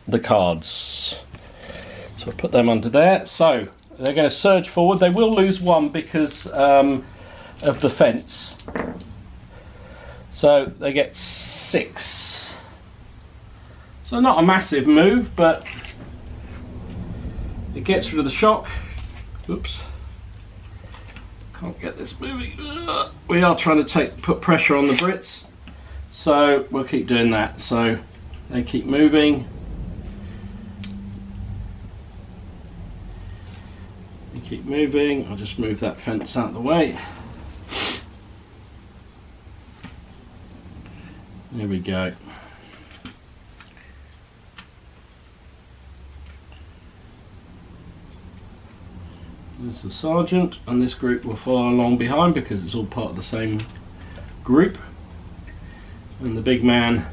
the cards. So I'll put them under there. So they're going to surge forward. They will lose 1 because of the fence. So they get 6. So not a massive move, but it gets rid of the shock. Oops. Can't get this moving. We are trying to put pressure on the Brits, so we'll keep doing that. So they keep moving. They keep moving. I'll just move that fence out of the way. There we go. There's the sergeant, and this group will follow along behind because it's all part of the same group, and the big man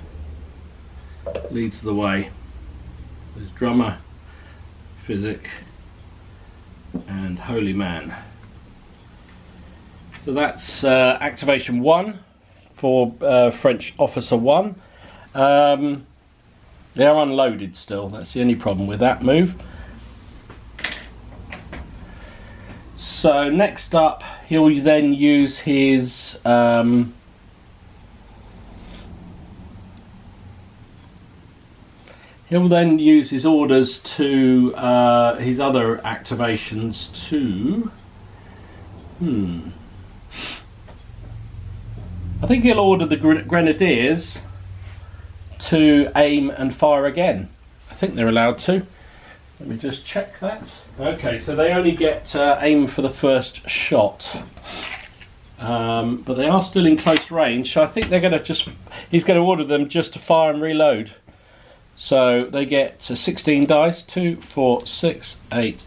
leads the way. There's drummer, physic and holy man. So that's activation 1 for French officer 1. They are unloaded still, that's the only problem with that move. So next up, he'll then use his He'll then use his orders to his other activations to. I think he'll order the Grenadiers to aim and fire again. I think they're allowed to. Let me just check that. Okay, so they only get aim for the first shot. But they are still in close range, so I think they're going to he's going to order them just to fire and reload. So they get 16 dice, 2, 4, 6, 8,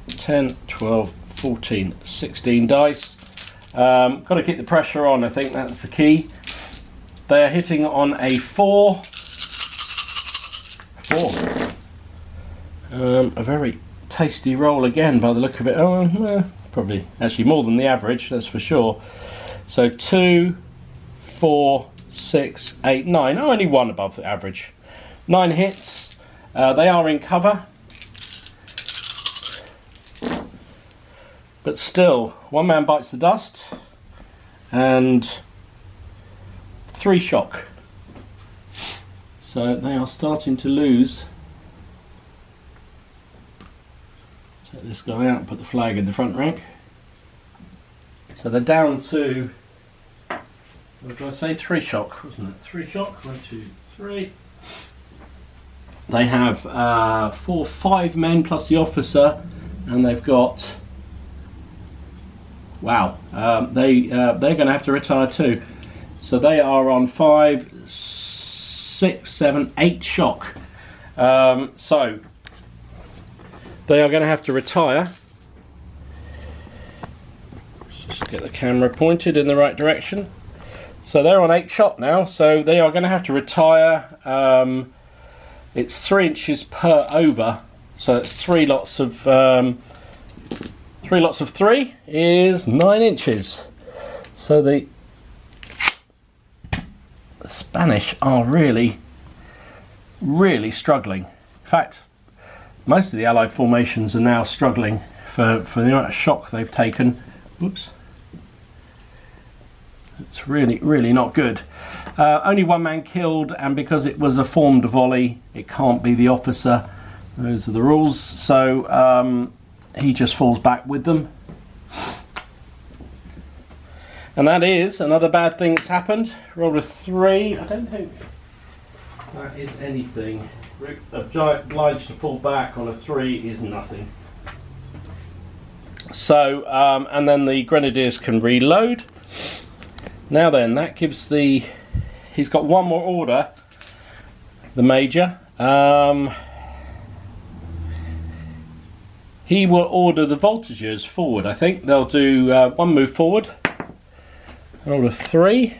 10, 12, 14, 16 dice. Got to keep the pressure on, I think that's the key. They are hitting on a 4. A very tasty roll again by the look of it. Probably actually more than the average, that's for sure. So 2, 4, 6, 8, 9. Only one above the average. 9 hits. They are in cover. But still, one man bites the dust. And 3 shock. So they are starting to lose. Take this guy out and put the flag in the front rank. So they're down to, what did I say? 3 shock, wasn't it? 3 shock, 1, 2, 3. They have 5 men plus the officer, and they've got, wow, they're going to have to retire too. So they are on 5, 6, 7, 8 shock. So they are going to have to retire. Just get the camera pointed in the right direction. So they're on 8 shot now, so they are going to have to retire. It's 3 inches per over, so it's 3 lots of 3 lots of 3 is 9 inches. So the Spanish are really struggling. In fact, most of the Allied formations are now struggling for the amount of shock they've taken. Whoops. It's really not good. Only 1 man killed, and because it was a formed volley, it can't be the officer. Those are the rules. So he just falls back with them. And that is another bad thing that's happened. Roll a 3. I don't think that is anything. Obliged to fall back on a 3 is nothing. So, and then the Grenadiers can reload. Now then, that gives the... He's got 1 more order, the Major. He will order the voltigeurs forward, I think. They'll do 1 move forward. Roll a 3.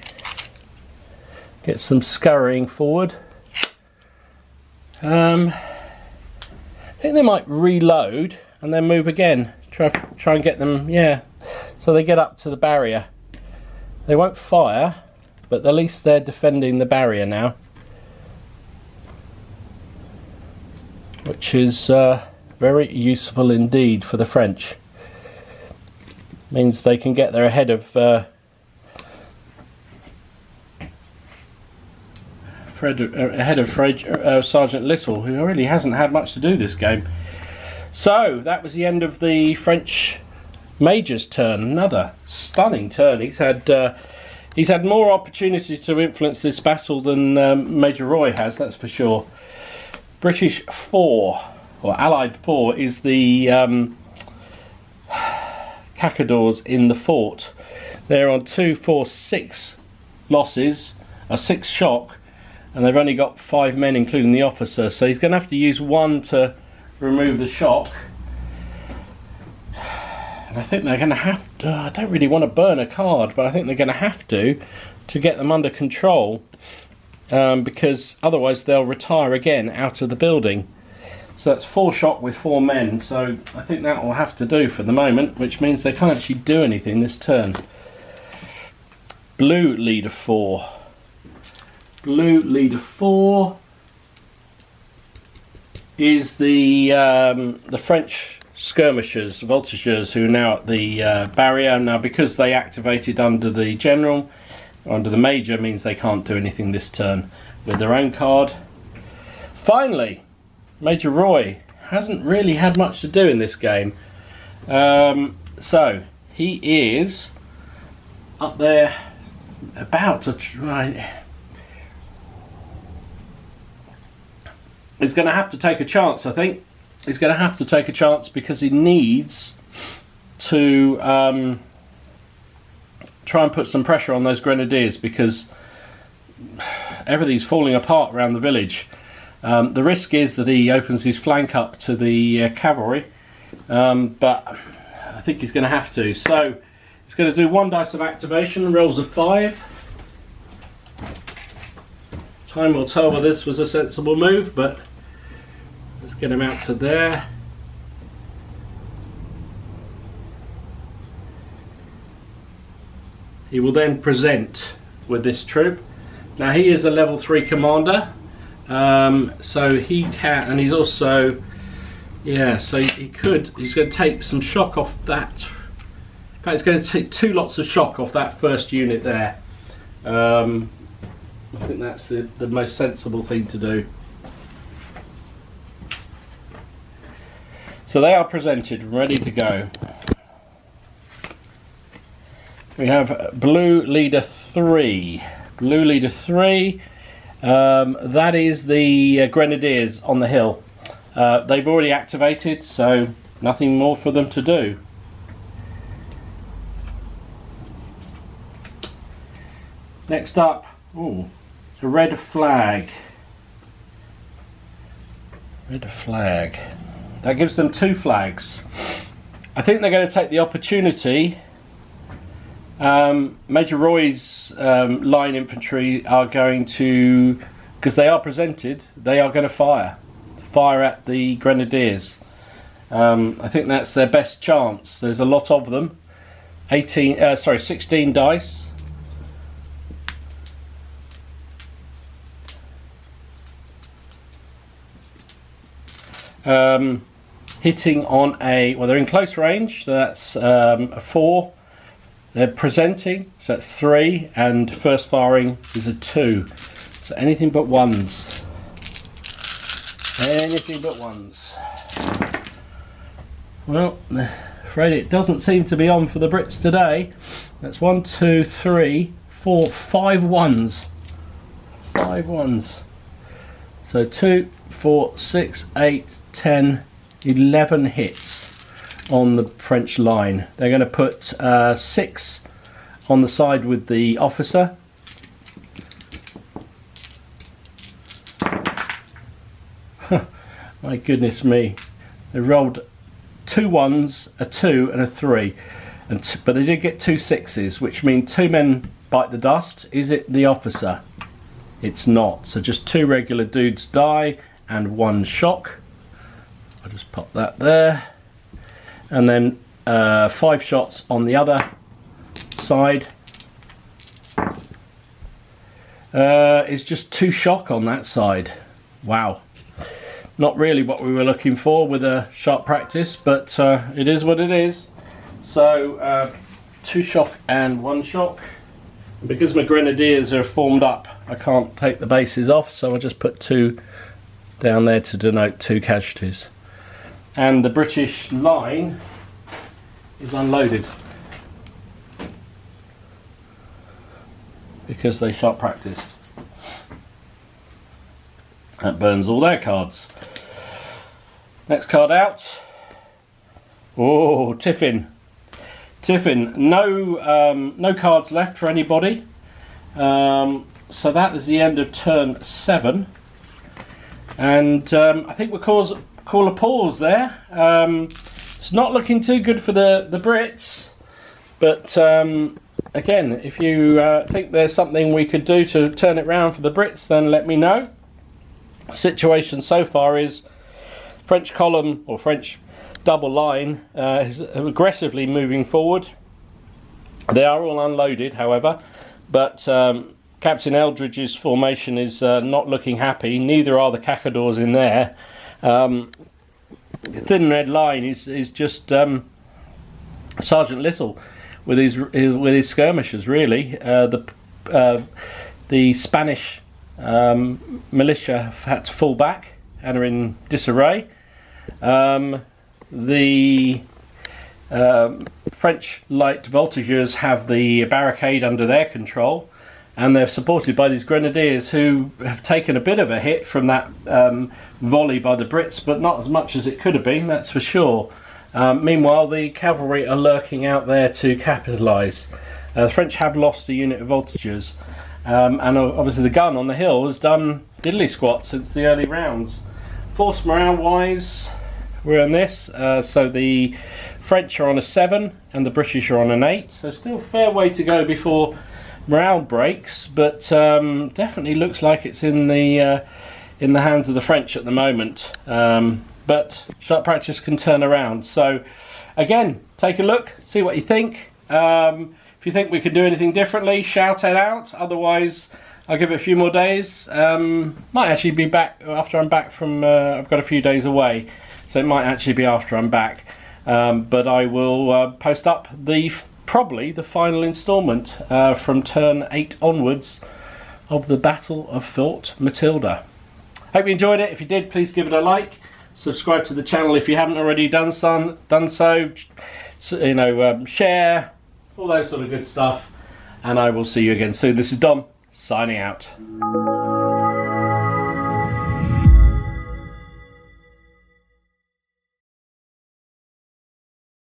Get some scurrying forward. I think they might reload and then move again. Try and get them, yeah. So they get up to the barrier. They won't fire, but at least they're defending the barrier now. Which is very useful indeed for the French. Means they can get there ahead of Sgt Little, who really hasn't had much to do this game. So that was the end of the French Major's turn. Another stunning turn. He's had more opportunity to influence this battle than Major Roy has, that's for sure. British 4, or Allied 4, is the Cacadors in the fort. They're on 2, 4, 6 losses, 6 shock, and they've only got 5 men, including the officer. So he's going to have to use 1 to remove the shock. And I think they're going to have to, I don't really want to burn a card, but I think they're going to have to get them under control, because otherwise they'll retire again out of the building. So that's 4 shock with 4 men, so I think that will have to do for the moment, which means they can't actually do anything this turn. Blue leader 4. Blue leader 4 is the French skirmishers, voltigeurs, who are now at the barrier. Now, because they activated under the general, under the major, means they can't do anything this turn with their own card. Finally, Major Roy hasn't really had much to do in this game. So he is up there about to try. He's going to have to take a chance, I think. He's going to have to take a chance because he needs to try and put some pressure on those Grenadiers, because everything's falling apart around the village. The risk is that he opens his flank up to the cavalry, but I think he's going to have to. So he's going to do 1 dice of activation, rolls a 5. Time will tell whether this was a sensible move, but let's get him out to there. He will then present with this troop. Now he is a level 3 commander, so he can, and he's also, yeah, so he's going to take some shock off that. In fact, he's going to take 2 lots of shock off that first unit there. I think that's the most sensible thing to do. So they are presented, ready to go. We have Blue Leader 3. Blue Leader 3, that is the Grenadiers on the hill. They've already activated, so nothing more for them to do. Next up, ooh, a red flag. Red flag. That gives them 2 flags. I think they're going to take the opportunity. Major Roy's line infantry are going to, because they are presented, they are going to fire at the Grenadiers. I think that's their best chance. There's a lot of them. 16 dice. Hitting on a, well, they're in close range, so that's a 4. They're presenting, so that's 3, and first firing is a 2. So anything but 1s. Anything but 1s. Well, afraid it doesn't seem to be on for the Brits today. That's 1, 2, 3, 4, 5 1s. 5 1s. So 2, 4, 6, 8, 10, 11 hits on the French line. They're going to put 6 on the side with the officer. My goodness me. They rolled 2 1s, a 2 and a 3. But they did get 2 6s, which mean 2 men bite the dust. Is it the officer? It's not. So just 2 regular dudes die and 1 shock. I'll just pop that there. And then 5 shots on the other side. It's just 2 shock on that side. Wow. Not really what we were looking for with a sharp practice, but it is what it is. So 2 shock and 1 shock. And because my Grenadiers are formed up, I can't take the bases off, so I'll just put 2 down there to denote 2 casualties. And the British line is unloaded because they sharp practiced. That burns all their cards. Next card out. Oh, Tiffin. Tiffin. No cards left for anybody. So that is the end of turn 7. And I think we'll call a pause there. It's not looking too good for the Brits, but again, if you think there's something we could do to turn it round for the Brits, then let me know. Situation so far is French column, or French double line, is aggressively moving forward. They are all unloaded, however, but Captain Eldridge's formation is not looking happy. Neither are the Cacadors in there. The thin red line is just Sgt Little with his skirmishers. Really, the Spanish militia have had to fall back, and are in disarray. The French light voltigeurs have the barricade under their control, and they're supported by these Grenadiers who have taken a bit of a hit from that volley by the Brits, but not as much as it could have been, that's for sure. Meanwhile, the cavalry are lurking out there to capitalise. The French have lost a unit of voltigeurs, and obviously the gun on the hill has done diddly squat since the early rounds. Force morale wise, we're on this, so the French are on a 7 and the British are on an 8, so still a fair way to go before morale breaks, but definitely looks like it's in the hands of the French at the moment. But sharp practice can turn around. So again, take a look, see what you think. If you think we can do anything differently, shout it out. Otherwise, I'll give it a few more days. Might actually be back after I'm back from. I've got a few days away, so it might actually be after I'm back. But I will post up probably the final instalment from turn 8 onwards of the Battle of Fort Matilda. Hope you enjoyed it. If you did, please give it a like. Subscribe to the channel if you haven't already done so. Share, all that sort of good stuff. And I will see you again soon. This is Dom, signing out.